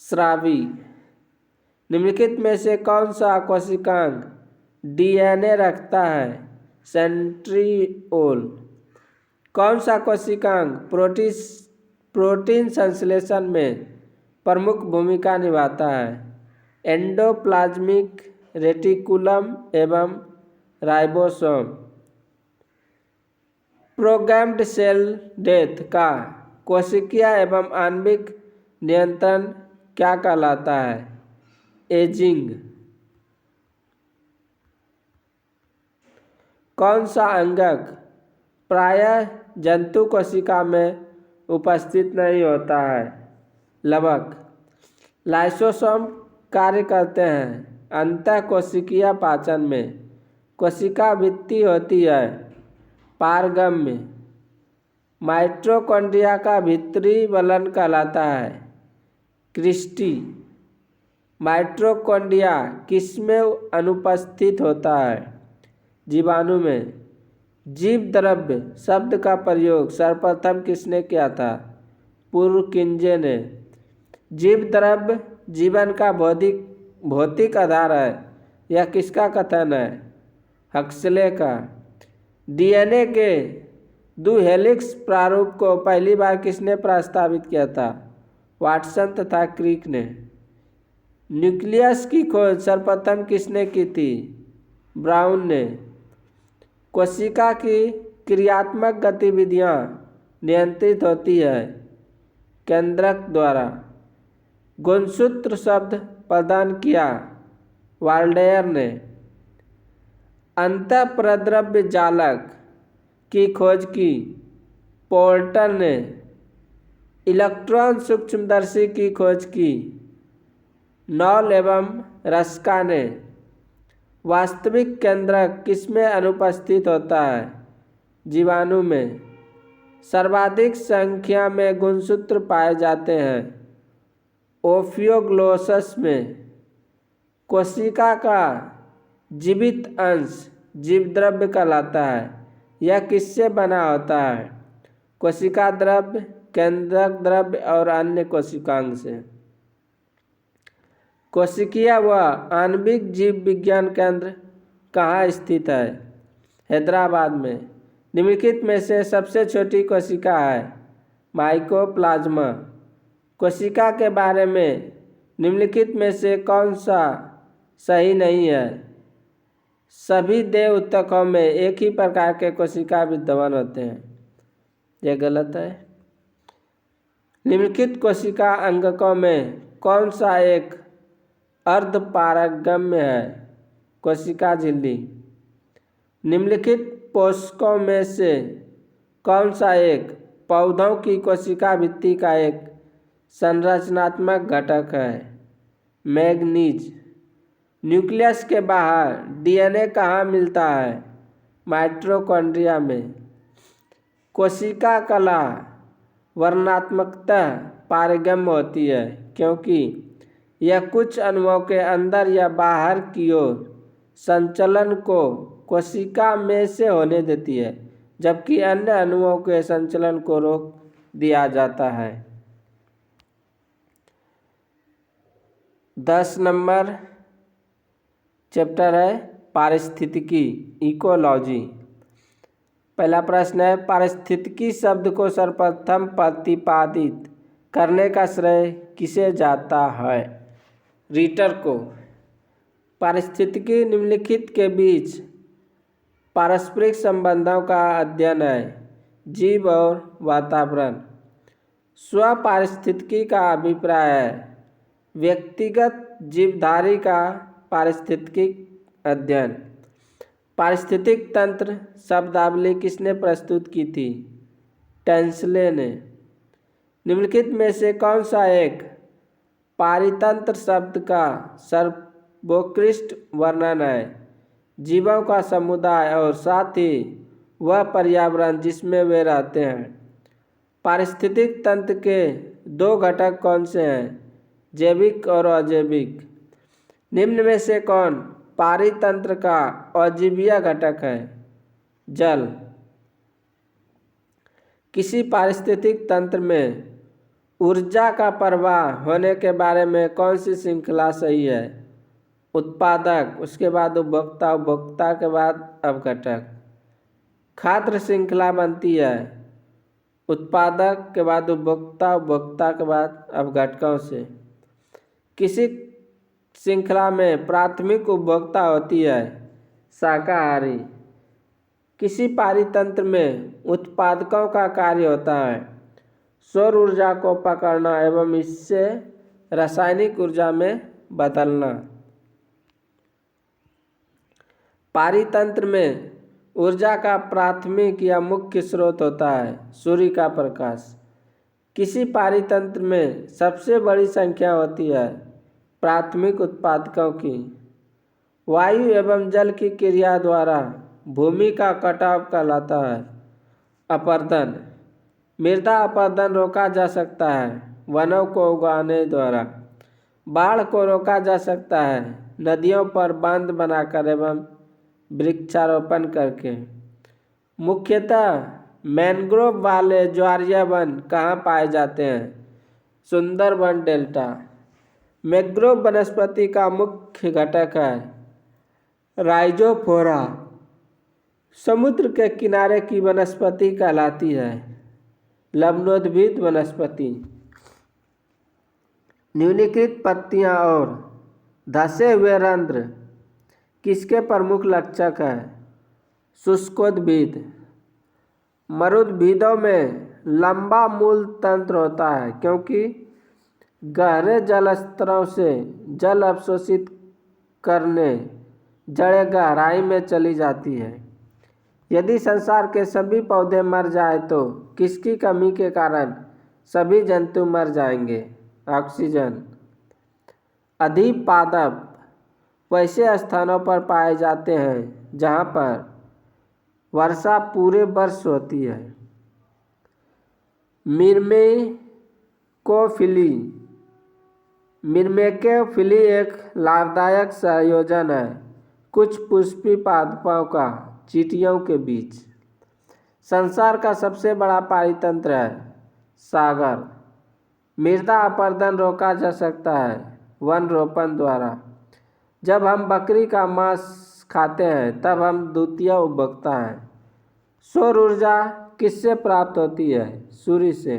स्रावी। निम्नलिखित में से कौन सा कोशिकांग डीएनए रखता है? सेंट्रियोल। कौन सा कोशिकांग प्रोटीन संश्लेषण में प्रमुख भूमिका निभाता है? एंडोप्लाज्मिक रेटिकुलम एवं राइबोसोम। प्रोग्राम्ड सेल डेथ का कोशिकीय एवं आणविक नियंत्रण क्या कहलाता है? एजिंग। कौन सा अंगक प्रायः जंतु कोशिका में उपस्थित नहीं होता है? लवक। लाइसोसोम कार्य करते हैं अंतःकोशिकीय पाचन में। कोशिका भित्ति होती है पारगम्य। माइटोकॉन्ड्रिया का भीतरी वलन कहलाता है क्रिस्टी। माइटोकॉन्ड्रिया किसमें अनुपस्थित होता है? जीवाणु में। जीव द्रव्य शब्द का प्रयोग सर्वप्रथम किसने किया था? पूर्व किंजे ने। जीव द्रव्य जीवन का भौतिक आधार है, यह किसका कथन है? हक्सले का। डीएनए के द्वि हेलिक्स प्रारूप को पहली बार किसने प्रस्तावित किया था? वाटसन तथा क्रिक ने। न्यूक्लियस की खोज सर्वप्रथम किसने की थी? ब्राउन ने। कोशिका की क्रियात्मक गतिविधियां नियंत्रित होती है केंद्रक द्वारा। गुणसूत्र शब्द प्रदान किया वाल्डेयर ने। अंतःप्रद्रव्य जालक की खोज की पोर्टर ने। इलेक्ट्रॉन सूक्ष्मदर्शी की खोज की नॉल एवं रस्का ने। वास्तविक केंद्रक किसमें अनुपस्थित होता है? जीवाणु में। सर्वाधिक संख्या में गुणसूत्र पाए जाते हैं ओफियोग्लोसस में। कोशिका का जीवित अंश जीवद्रव्य कहलाता है, यह किससे बना होता है? कोशिका द्रव्य, केंद्रक द्रव्य और अन्य कोशिकांग से। कोशिकीय व आणविक जीव विज्ञान केंद्र कहाँ स्थित है? हैदराबाद में। निम्नलिखित में से सबसे छोटी कोशिका है माइकोप्लाज्मा। कोशिका के बारे में निम्नलिखित में से कौन सा सही नहीं है? सभी देह ऊतकों में एक ही प्रकार के कोशिका विद्यमान होते हैं, यह गलत है। निम्नलिखित कोशिका अंगकों में कौन सा एक अर्धपारगम्य है? कोशिका झिल्ली। निम्नलिखित पोषकों में से कौन सा एक पौधों की कोशिका भित्ति का एक संरचनात्मक घटक है? मैग्नीज। न्यूक्लियस के बाहर डीएनए कहाँ मिलता है? माइटोकॉन्ड्रिया में। कोशिका कला वर्णनात्मकतः पारगम्य होती है क्योंकि यह कुछ अणुओं के अंदर या बाहर की ओर संचलन को कोशिका में से होने देती है, जबकि अन्य अणुओं के संचलन को रोक दिया जाता है। 10 नंबर चैप्टर है पारिस्थितिकी, इकोलॉजी। पहला प्रश्न है, पारिस्थितिकी शब्द को सर्वप्रथम प्रतिपादित करने का श्रेय किसे जाता है? रीटर को। पारिस्थितिकी निम्नलिखित के बीच पारस्परिक संबंधों का अध्ययन है, जीव और वातावरण। स्वपारिस्थितिकी का अभिप्राय है व्यक्तिगत जीवधारी का पारिस्थितिकी अध्ययन। पारिस्थितिक तंत्र शब्दावली किसने प्रस्तुत की थी? टेंसले ने। निम्नलिखित में से कौन सा एक पारितंत्र शब्द का सर्वोत्कृष्ट वर्णन है? जीवों का समुदाय और साथ ही वह पर्यावरण जिसमें वे रहते हैं। पारिस्थितिक तंत्र के 2 घटक कौन से हैं? जैविक और अजैविक। निम्न में से कौन पारितंत्र का अजीवीय घटक है? जल। किसी पारिस्थितिक तंत्र में ऊर्जा का प्रवाह होने के बारे में कौन सी श्रृंखला सही है? उत्पादक, उसके बाद उपभोक्ता, उपभोक्ता के बाद अपघटक। खाद्य श्रृंखला बनती है उत्पादक के बाद उपभोक्ता, उपभोक्ता के बाद अपघटकों से। किसी श्रृंखला में प्राथमिक उपभोक्ता होती है शाकाहारी। किसी पारितंत्र में उत्पादकों का कार्य होता है सौर ऊर्जा को पकड़ना एवं इससे रासायनिक ऊर्जा में बदलना। पारितंत्र में ऊर्जा का प्राथमिक या मुख्य स्रोत होता है सूर्य का प्रकाश। किसी पारितंत्र में सबसे बड़ी संख्या होती है प्राथमिक उत्पादकों की। वायु एवं जल की क्रिया द्वारा भूमि का कटाव कहलाता है अपरदन। मृदा अपरदन रोका जा सकता है वनों को उगाने द्वारा। बाढ़ को रोका जा सकता है नदियों पर बांध बनाकर एवं वृक्षारोपण करके। मुख्यतः मैंग्रोव वाले ज्वारीय वन कहाँ पाए जाते हैं? सुंदरबन डेल्टा। मैंग्रोव वनस्पति का मुख्य घटक है राइजोफोरा। समुद्र के किनारे की वनस्पति कहलाती है लवणोद्भिद वनस्पति। न्यूनीकृत पत्तियां और धसे हुए रंध्र किसके प्रमुख लक्षण हैं? शुष्कोद्भिद। मरुद्भिदों में लंबा मूल तंत्र होता है क्योंकि गहरे जल स्तरों से जल अवशोषित करने जड़ें गहराई में चली जाती है। यदि संसार के सभी पौधे मर जाए तो किसकी कमी के कारण सभी जंतु मर जाएंगे? ऑक्सीजन। अधिपादप वैसे स्थानों पर पाए जाते हैं जहाँ पर वर्षा पूरे वर्ष होती है। मिर्मेकोफिली एक लाभदायक संयोजन है कुछ पुष्पी पादपों का चींटियों के बीच। संसार का सबसे बड़ा पारितंत्र है सागर। मृदा अपरदन रोका जा सकता है वन रोपण द्वारा। जब हम बकरी का मांस खाते हैं तब हम द्वितीय उपभोक्ता हैं। सौर ऊर्जा किससे प्राप्त होती है? सूर्य से।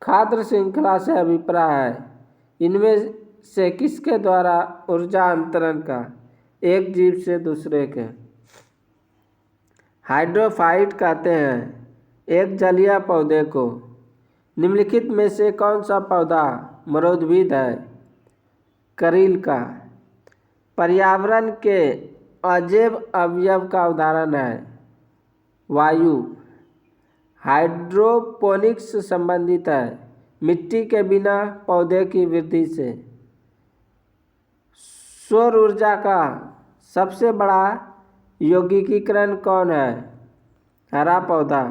खाद्य श्रृंखला से अभिप्राय है इनमें से किसके द्वारा ऊर्जा अंतरण का? एक जीव से दूसरे के। हाइड्रोफाइट कहते हैं एक जलीय पौधे को। निम्नलिखित में से कौन सा पौधा मरोद्भिद है? करील का। पर्यावरण के अजैव अवयव का उदाहरण है वायु। हाइड्रोपोनिक्स संबंधित है मिट्टी के बिना पौधे की वृद्धि से। सौर ऊर्जा का सबसे बड़ा यौगिकीकरण कौन है? हरा पौधा।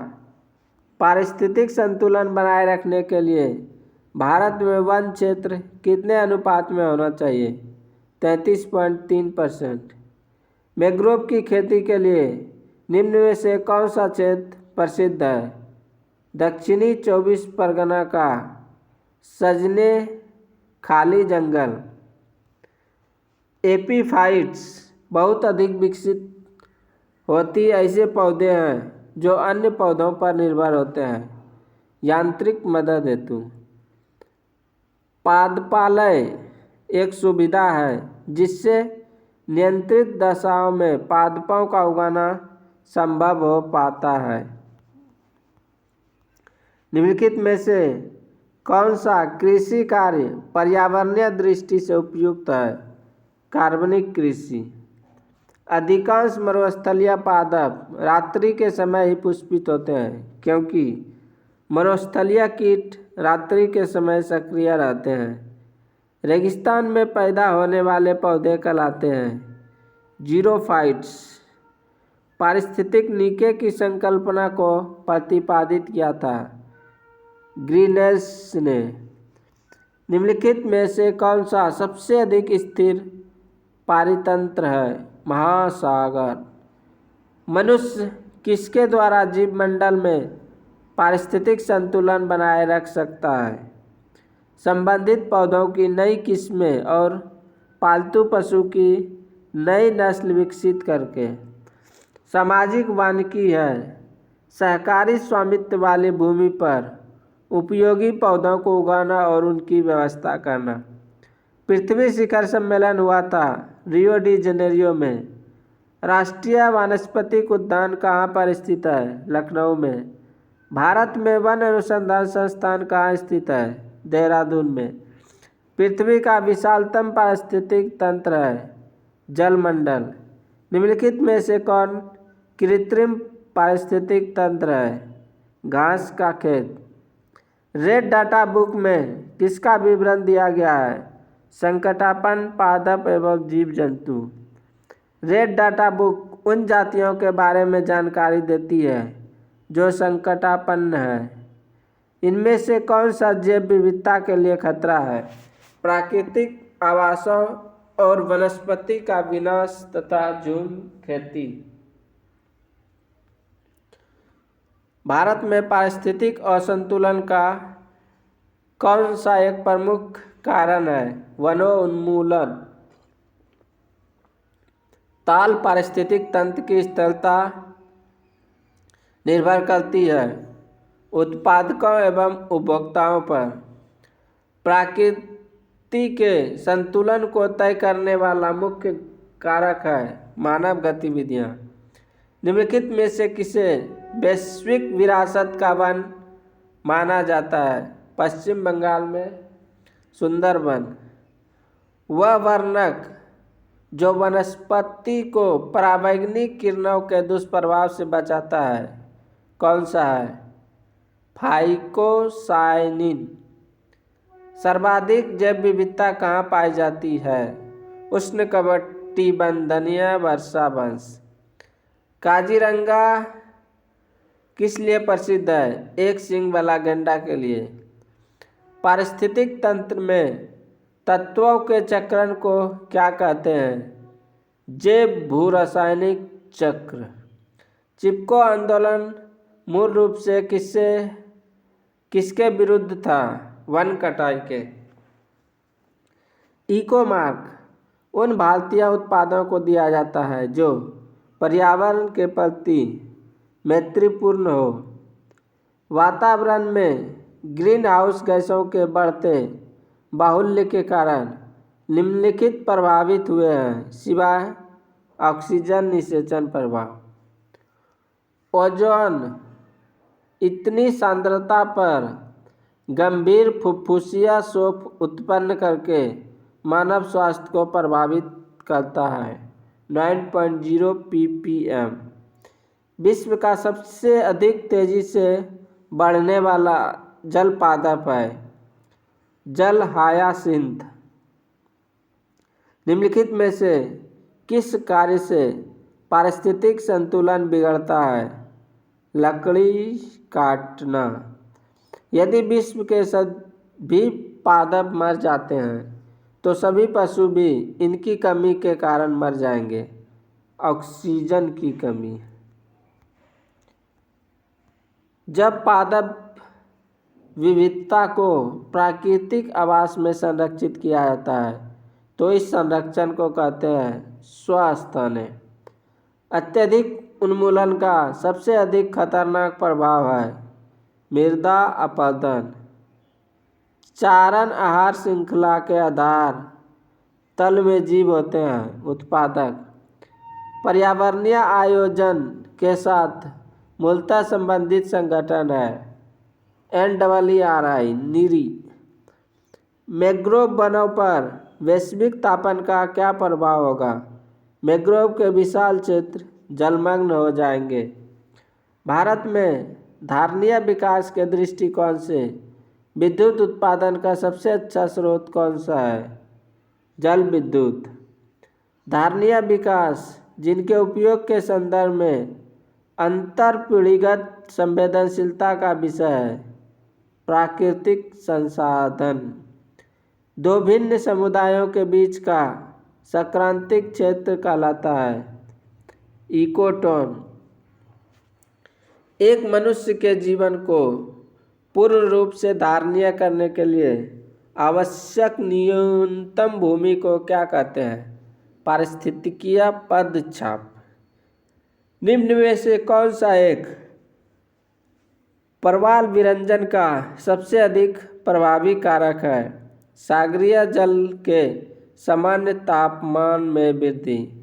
पारिस्थितिक संतुलन बनाए रखने के लिए भारत में वन क्षेत्र कितने अनुपात में होना चाहिए? 33.3%। मैंग्रोव की खेती के लिए निम्न में से कौन सा क्षेत्र प्रसिद्ध है? दक्षिणी 24 परगना का सजने खाली जंगल। एपीफाइट्स बहुत अधिक विकसित होती ऐसे पौधे हैं जो अन्य पौधों पर निर्भर होते हैं यांत्रिक मदद हेतु। पादपालय एक सुविधा है जिससे नियंत्रित दशाओं में पादपों का उगाना संभव हो पाता है। निम्नलिखित में से कौन सा कृषि कार्य पर्यावरणीय दृष्टि से उपयुक्त है? कार्बनिक कृषि। अधिकांश मरुस्थलीय पादप रात्रि के समय ही पुष्पित होते हैं क्योंकि मरुस्थलीय कीट रात्रि के समय सक्रिय रहते हैं। रेगिस्तान में पैदा होने वाले पौधे कहलाते हैं जीरोफाइट्स। पारिस्थितिक नीचे की संकल्पना को प्रतिपादित किया था ग्रीनस ने। निम्नलिखित में से कौन सा सबसे अधिक स्थिर पारितंत्र है? महासागर। मनुष्य किसके द्वारा जीव मंडल में पारिस्थितिक संतुलन बनाए रख सकता है? संबंधित पौधों की नई किस्में और पालतू पशु की नई नस्ल विकसित करके। सामाजिक वानिकी है सहकारी स्वामित्व वाली भूमि पर उपयोगी पौधों को उगाना और उनकी व्यवस्था करना। पृथ्वी शिखर सम्मेलन हुआ था रियो डी जेनेरियो में। राष्ट्रीय वानस्पतिक उद्यान कहाँ पर स्थित है? लखनऊ में। भारत में वन अनुसंधान संस्थान कहाँ स्थित है? देहरादून में। पृथ्वी का विशालतम पारिस्थितिक तंत्र है जलमंडल। निम्नलिखित में से कौन कृत्रिम पारिस्थितिक तंत्र है? घास का खेत। रेड डाटा बुक में किसका विवरण दिया गया है? संकटापन्न पादप एवं जीव जंतु। रेड डाटा बुक उन जातियों के बारे में जानकारी देती है जो संकटापन्न है। इनमें से कौन सा जैव विविधता के लिए खतरा है? प्राकृतिक आवासों और वनस्पति का विनाश तथा झूम खेती। भारत में पारिस्थितिक असंतुलन का कौन सा एक प्रमुख कारण है? वनोन्मूलन। ताल पारिस्थितिक तंत्र की स्थिरता निर्भर करती है उत्पादकों एवं उपभोक्ताओं पर। प्रकृति के संतुलन को तय करने वाला मुख्य कारक है मानव गतिविधियाँ। निम्नलिखित में से किसे वैश्विक विरासत का वन माना जाता है? पश्चिम बंगाल में सुंदरबन। वह वर्णक जो वनस्पति को पराबैंगनी किरणों के दुष्प्रभाव से बचाता है कौन सा है? फाइकोसाइनिन। सर्वाधिक जैव विविधता कहाँ पाई जाती है? उष्णकटिबंधीय वर्षा वंश। काजीरंगा किस लिए प्रसिद्ध है? एक सींग वाला गैंडा के लिए। पारिस्थितिक तंत्र में तत्वों के चक्रण को क्या कहते हैं? जैव भूरासायनिक चक्र। चिपको आंदोलन मूल रूप से किसके विरुद्ध था? वन कटाई के। इको मार्क उन भारतीय उत्पादों को दिया जाता है जो पर्यावरण के प्रति मैत्रीपूर्ण हो। वातावरण में ग्रीन हाउस गैसों के बढ़ते बाहुल्य के कारण निम्नलिखित प्रभावित हुए हैं सिवाय ऑक्सीजन निषेचन प्रभाव। ओजोन इतनी सांद्रता पर गंभीर फुफ्फुसिया शोफ उत्पन्न करके मानव स्वास्थ्य को प्रभावित करता है। 9.0 ppm। विश्व का सबसे अधिक तेजी से बढ़ने वाला जल पादप है जल हायासिंथ। निम्नलिखित में से किस कार्य से पारिस्थितिक संतुलन बिगड़ता है? लकड़ी काटना। यदि विश्व के सभी पादप मर जाते हैं तो सभी पशु भी इनकी कमी के कारण मर जाएंगे। ऑक्सीजन की कमी। जब पादप विविधता को प्राकृतिक आवास में संरक्षित किया जाता है तो इस संरक्षण को कहते हैं स्वस्थाने। अत्यधिक उन्मूलन का सबसे अधिक खतरनाक प्रभाव है मृदा अपरदन। चारण आहार श्रृंखला के आधार तल में जीव होते हैं उत्पादक। पर्यावरणीय आयोजन के साथ मूलतः संबंधित संगठन है NERI नीरी। मैंग्रोव वनों पर वैश्विक तापन का क्या प्रभाव होगा? मैंग्रोव के विशाल क्षेत्र जलमग्न हो जाएंगे। भारत में धारणीय विकास के दृष्टिकोण से विद्युत उत्पादन का सबसे अच्छा स्रोत कौन सा है? जल विद्युत। धारणीय विकास जिनके उपयोग के संदर्भ में अंतर पीढ़ीगत संवेदनशीलता का विषय है। प्राकृतिक संसाधन दो भिन्न समुदायों के बीच का सांक्रांतिक क्षेत्र कहलाता है इकोटोन। एक मनुष्य के जीवन को पूर्ण रूप से धारणीय करने के लिए आवश्यक न्यूनतम भूमि को क्या कहते हैं? पारिस्थितिकीय पदचाप। निम्न में से कौन सा एक प्रवाल विरंजन का सबसे अधिक प्रभावी कारक है? सागरीय जल के सामान्य तापमान में वृद्धि।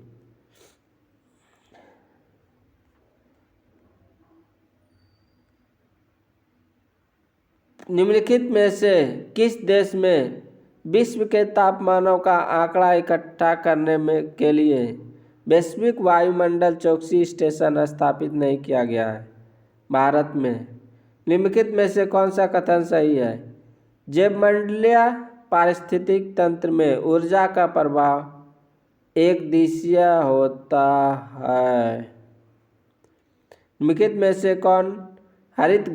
निम्नलिखित में से किस देश में विश्व के तापमानों का आंकड़ा इकट्ठा करने के लिए वैश्विक वायुमंडल चौकसी स्टेशन स्थापित नहीं किया गया है? भारत में। निम्नलिखित में से कौन सा कथन सही है? जैवमंडलीय पारिस्थितिक तंत्र में ऊर्जा का प्रभाव एक दिशीय होता है। निम्नलिखित में से कौन हरित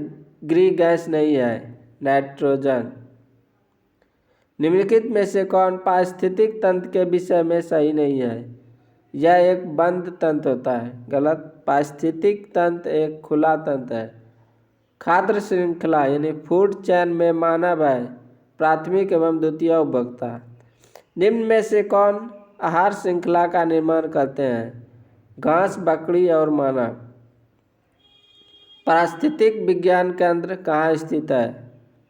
गृह गैस नहीं है? नाइट्रोजन। निम्नलिखित में से कौन पारिस्थितिक तंत्र के विषय में सही नहीं है? यह एक बंद तंत्र होता है। गलत। पारिस्थितिक तंत्र एक खुला तंत्र है। खाद्य श्रृंखला यानी फूड चैन में मानव है प्राथमिक एवं द्वितीय उपभोक्ता। निम्न में से कौन आहार श्रृंखला का निर्माण करते हैं? घास, बकरी और मानव। पारिस्थितिक विज्ञान केंद्र कहाँ स्थित है?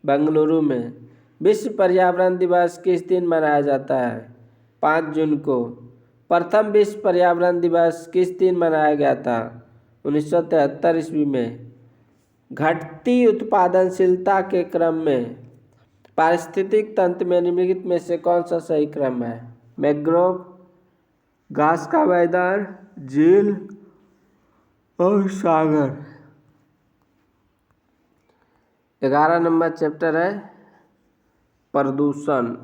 बेंगलुरु में। विश्व पर्यावरण दिवस किस दिन मनाया जाता है? 5 जून को। प्रथम विश्व पर्यावरण दिवस किस दिन मनाया गया था? 1973 ईस्वी में। घटती उत्पादनशीलता के क्रम में पारिस्थितिक तंत्र में निम्नलिखित में से कौन सा सही क्रम है? मैंग्रोव, घास का मैदान, झील और सागर। 11 नंबर चैप्टर है प्रदूषण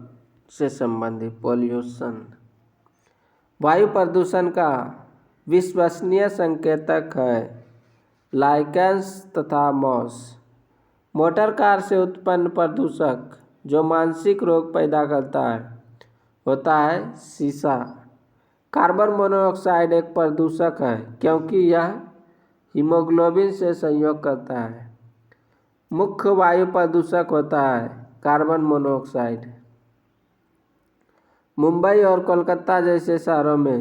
से संबंधित, पॉल्यूशन। वायु प्रदूषण का विश्वसनीय संकेतक है लाइकेंस तथा मॉस। मोटर कार से उत्पन्न प्रदूषक जो मानसिक रोग पैदा करता है होता है शीशा। कार्बन मोनोऑक्साइड एक प्रदूषक है क्योंकि यह हीमोग्लोबिन से संयोग करता है। मुख्य वायु प्रदूषक होता है कार्बन मोनोऑक्साइड। मुंबई और कोलकाता जैसे शहरों में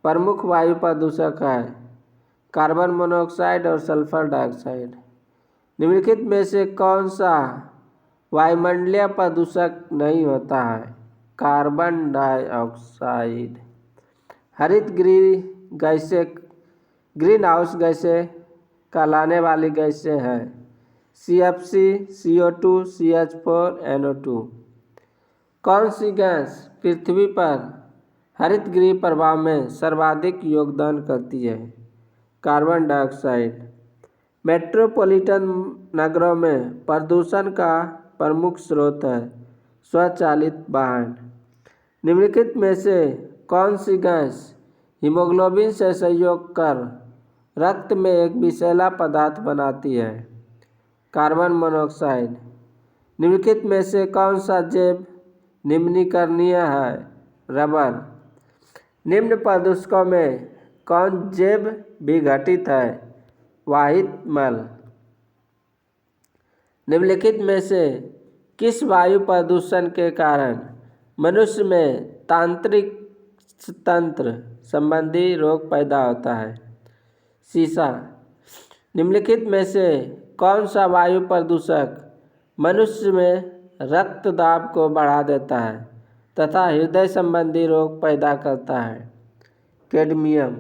प्रमुख वायु प्रदूषक है कार्बन मोनोऑक्साइड और सल्फर डाइऑक्साइड। निम्नलिखित में से कौन सा वायुमंडलीय प्रदूषक नहीं होता है? Carbon dioxide. हरित गृह गैसें ग्रीन हाउस गैसें कहलाने वाली गैसें हैं CFC, CO2, CH4, NO2। कौन सी गैस पृथ्वी पर हरित गृह प्रभाव में सर्वाधिक योगदान करती है? Carbon dioxide. मेट्रोपॉलिटन नगरों में प्रदूषण का प्रमुख स्रोत है स्वचालित वाहन। निम्नलिखित में से कौन सी गैस हीमोग्लोबिन से संयोग कर रक्त में एक विषैला पदार्थ बनाती है? Carbon monoxide. निम्नलिखित में से कौन सा जैव निम्नीकरणीय है? रबर। निम्न प्रदूषकों में कौन जैव विघटित है? वाहित मल। निम्नलिखित में से किस वायु प्रदूषण के कारण मनुष्य में तांत्रिक तंत्र संबंधी रोग पैदा होता है? शीशा। निम्नलिखित में से कौन सा वायु प्रदूषक मनुष्य में रक्त दाब को बढ़ा देता है तथा हृदय संबंधी रोग पैदा करता है? कैडमियम।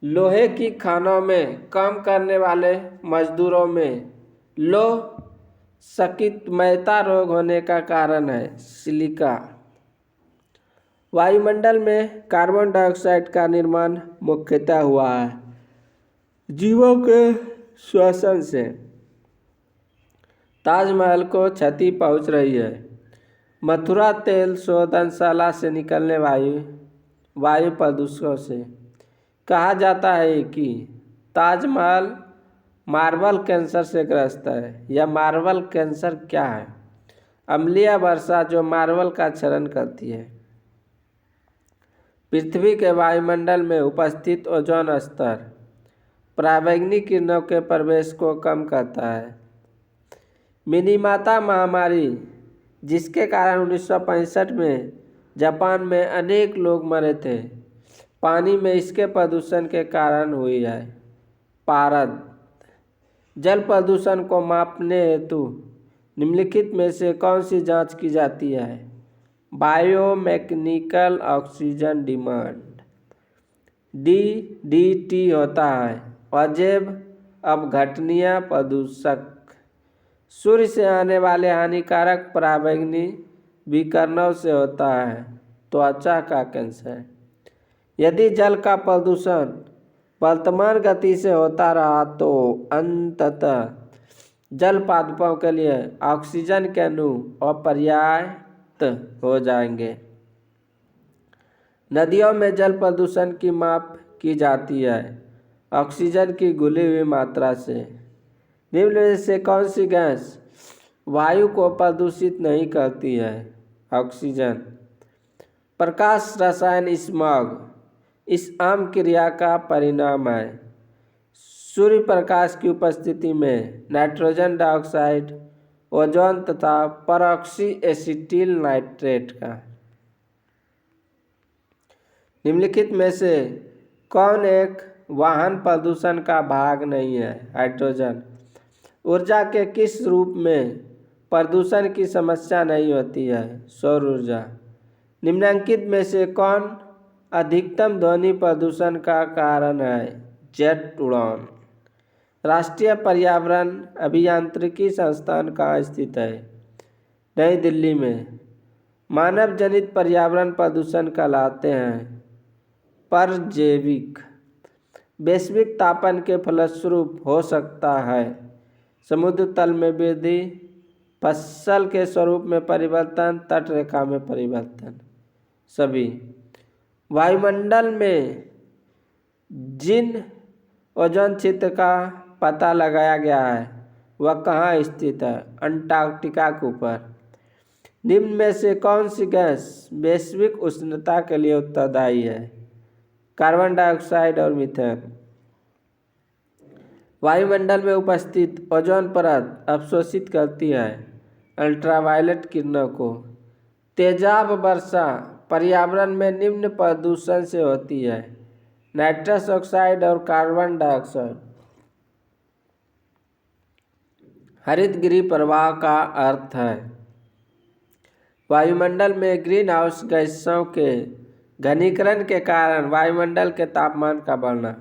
लोहे की खानों में काम करने वाले मजदूरों में लौह सकितमयता रोग होने का कारण है सिलिका। वायुमंडल में कार्बन डाइऑक्साइड का निर्माण मुख्यतः हुआ है जीवों के श्वसन से। ताजमहल को क्षति पहुंच रही है। मथुरा तेल शोधनशाला से निकलने वायु प्रदूषकों से। कहा जाता है कि ताजमहल मार्बल कैंसर से ग्रस्त है। यह मार्बल कैंसर क्या है? अम्लीय वर्षा जो मार्बल का क्षरण करती है। पृथ्वी के वायुमंडल में उपस्थित ओजोन स्तर पराबैंगनी किरणों के प्रवेश को कम करता है। मिनीमाता महामारी जिसके कारण 1965 में जापान में अनेक लोग मरे थे पानी में इसके प्रदूषण के कारण हुई है। पारद। जल प्रदूषण को मापने हेतु निम्नलिखित में से कौन सी जांच की जाती है? Biomechanical oxygen demand. DDT होता है अजैव अपघटनीय प्रदूषक। सूर्य से आने वाले हानिकारक पराबैंगनी विकिरणों से होता है त्वचा का कैंसर। यदि जल का प्रदूषण वर्तमान गति से होता रहा तो अंततः जल पादपों के लिए ऑक्सीजन के अणु अपर्याप्त हो जाएंगे। नदियों में जल प्रदूषण की माप की जाती है ऑक्सीजन की घुली हुई मात्रा से। निम्न में से कौन सी गैस वायु को प्रदूषित नहीं करती है? ऑक्सीजन। प्रकाश रसायन स्मॉग इस आम क्रिया का परिणाम है। सूर्य प्रकाश की उपस्थिति में नाइट्रोजन डाइऑक्साइड, ओजोन तथा परऑक्सी एसिटिल नाइट्रेट का। निम्नलिखित में से कौन एक वाहन प्रदूषण का भाग नहीं है? हाइड्रोजन। ऊर्जा के किस रूप में प्रदूषण की समस्या नहीं होती है? सौर ऊर्जा। निम्नलिखित में से कौन अधिकतम ध्वनि प्रदूषण का कारण है? जेट उड़ान। राष्ट्रीय पर्यावरण अभियांत्रिकी संस्थान कहाँ स्थित है? नई दिल्ली में। मानव जनित पर्यावरण प्रदूषण कहलाते हैं परजैविक। वैश्विक तापन के फलस्वरूप हो सकता है समुद्र तल में वृद्धि, फसल के स्वरूप में परिवर्तन, तट रेखा में परिवर्तन। सभी। वायुमंडल में जिन ओजोन क्षेत्र का पता लगाया गया है वह कहाँ स्थित है? अंटार्कटिका के ऊपर। निम्न में से कौन सी गैस वैश्विक उष्णता के लिए उत्तरदायी है? कार्बन डाइऑक्साइड और मीथेन। वायुमंडल में उपस्थित ओजोन परत अवशोषित करती है अल्ट्रावायलेट किरणों को। तेजाब वर्षा पर्यावरण में निम्न प्रदूषण से होती है नाइट्रस ऑक्साइड और कार्बन डाइऑक्साइड। हरित गृह प्रवाह का अर्थ है वायुमंडल में ग्रीन हाउस गैसों के घनीकरण के कारण वायुमंडल के तापमान का बढ़ना।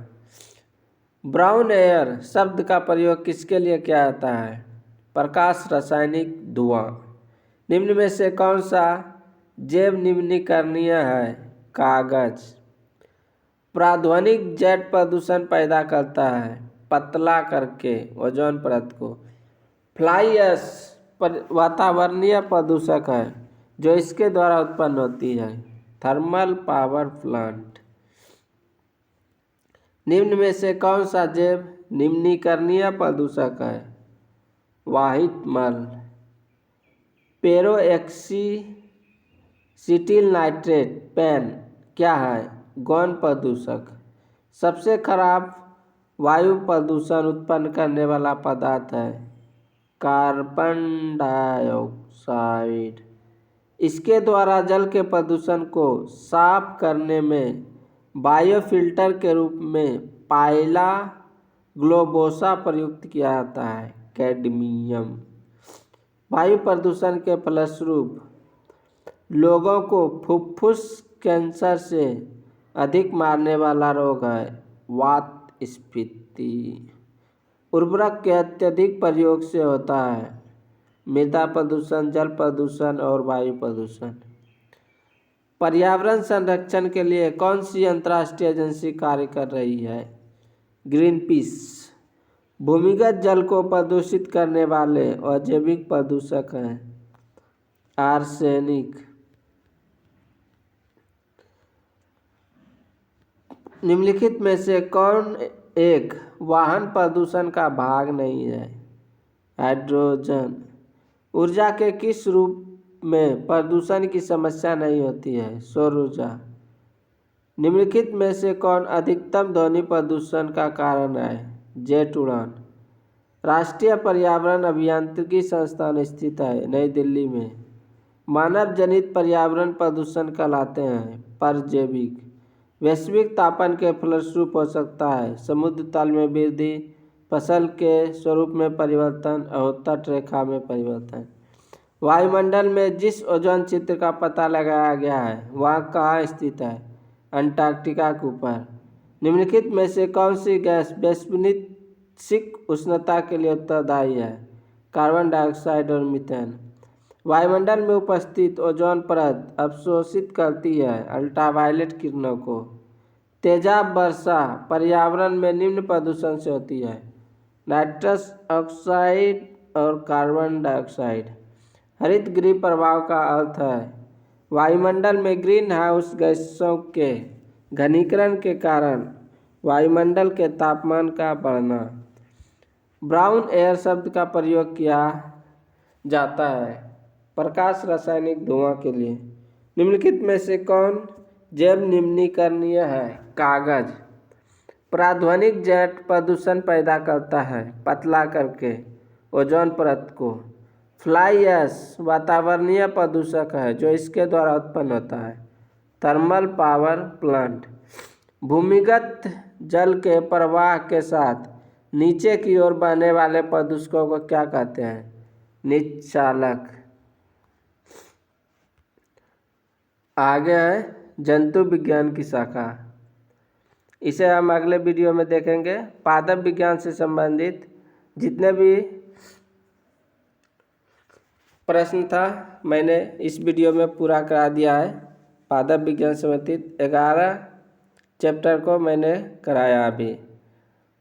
ब्राउन एयर शब्द का प्रयोग किसके लिए किया जाता है? प्रकाश रासायनिक धुआं। निम्न में से कौन सा जैव निम्नीकरणीय है? कागज। प्राध्वनिक जेट प्रदूषण पैदा करता है पतला करके ओजोन परत को। फ्लाई ऐश वातावरणीय प्रदूषक है जो इसके द्वारा उत्पन्न होती है थर्मल पावर प्लांट। निम्न में से कौन सा जैव निम्नीकरणीय प्रदूषक है? वाहित मल। पेरोक्सीसिटिल नाइट्रेट पेन क्या है? गौण प्रदूषक। सबसे खराब वायु प्रदूषण उत्पन्न करने वाला पदार्थ है कार्बन डाइऑक्साइड। इसके द्वारा जल के प्रदूषण को साफ करने में बायोफिल्टर के रूप में पाइला ग्लोबोसा प्रयुक्त किया जाता है कैडमियम। वायु प्रदूषण के फलस्वरूप लोगों को फुफ्फुस कैंसर से अधिक मारने वाला रोग है वात स्फीति। उर्वरक के अत्यधिक प्रयोग से होता है मृदा प्रदूषण, जल प्रदूषण और वायु प्रदूषण। पर्यावरण संरक्षण के लिए कौन सी अंतर्राष्ट्रीय एजेंसी कार्य कर रही है? ग्रीनपीस। भूमिगत जल को प्रदूषित करने वाले अजैविक प्रदूषक हैं आर्सेनिक। निम्नलिखित में से कौन एक वाहन प्रदूषण का भाग नहीं है? हाइड्रोजन। ऊर्जा के किस रूप में प्रदूषण की समस्या नहीं होती है? सौर ऊर्जा। निम्नलिखित में से कौन अधिकतम ध्वनि प्रदूषण का कारण है? जेट उड़ान। राष्ट्रीय पर्यावरण अभियांत्रिकी संस्थान स्थित है नई दिल्ली में। मानव जनित पर्यावरण प्रदूषण कहलाते हैं परजैविक। वैश्विक तापन के फलस्वरूप हो सकता है समुद्र तल में वृद्धि, फसल के स्वरूप में परिवर्तन और तट रेखा में परिवर्तन। वायुमंडल में जिस ओजोन क्षेत्र का पता लगाया गया है वह कहाँ स्थित है? अंटार्कटिका के ऊपर। निम्नलिखित में से कौन सी गैस वैश्विक उष्णता के लिए उत्तरदायी है? कार्बन डाइऑक्साइड और मीथेन। वायुमंडल में उपस्थित ओजोन परत अवशोषित करती है अल्ट्रावायलेट किरणों को। तेजाब वर्षा पर्यावरण में निम्न प्रदूषण से होती है नाइट्रस ऑक्साइड और कार्बन डाइऑक्साइड। हरित गृह प्रभाव का अर्थ है वायुमंडल में ग्रीन हाउस गैसों के घनीकरण के कारण वायुमंडल के तापमान का बढ़ना। ब्राउन एयर शब्द का प्रयोग किया जाता है प्रकाश रासायनिक धुआं के लिए। निम्नलिखित में से कौन जैव निम्नीकरणीय है? कागज। प्राध्वनिक जेट प्रदूषण पैदा करता है पतला करके ओजोन परत को। फ्लाई ऐश वातावरणीय प्रदूषक है जो इसके द्वारा उत्पन्न होता है। थर्मल पावर प्लांट भूमिगत जल के प्रवाह के साथ नीचे की ओर बहने वाले प्रदूषकों को क्या कहते हैं? निच्चालक। आगे है जंतु विज्ञान की शाखा, इसे हम अगले वीडियो में देखेंगे। पादप विज्ञान से संबंधित जितने भी प्रश्न था मैंने इस वीडियो में पूरा करा दिया है। पादप विज्ञान से संबंधित 11 चैप्टर को मैंने कराया अभी,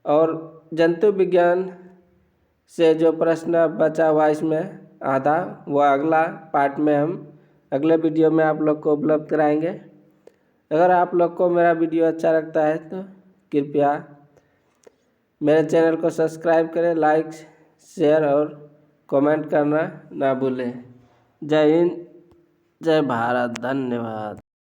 और जंतु विज्ञान से जो प्रश्न बचा हुआ इसमें आधा, वो अगला पार्ट में हम अगले वीडियो में आप लोग को उपलब्ध कराएंगे। अगर आप लोग को मेरा वीडियो अच्छा लगता है तो कृपया मेरे चैनल को सब्सक्राइब करें, लाइक शेयर और कमेंट करना ना भूलें। जय हिंद, जय भारत, धन्यवाद।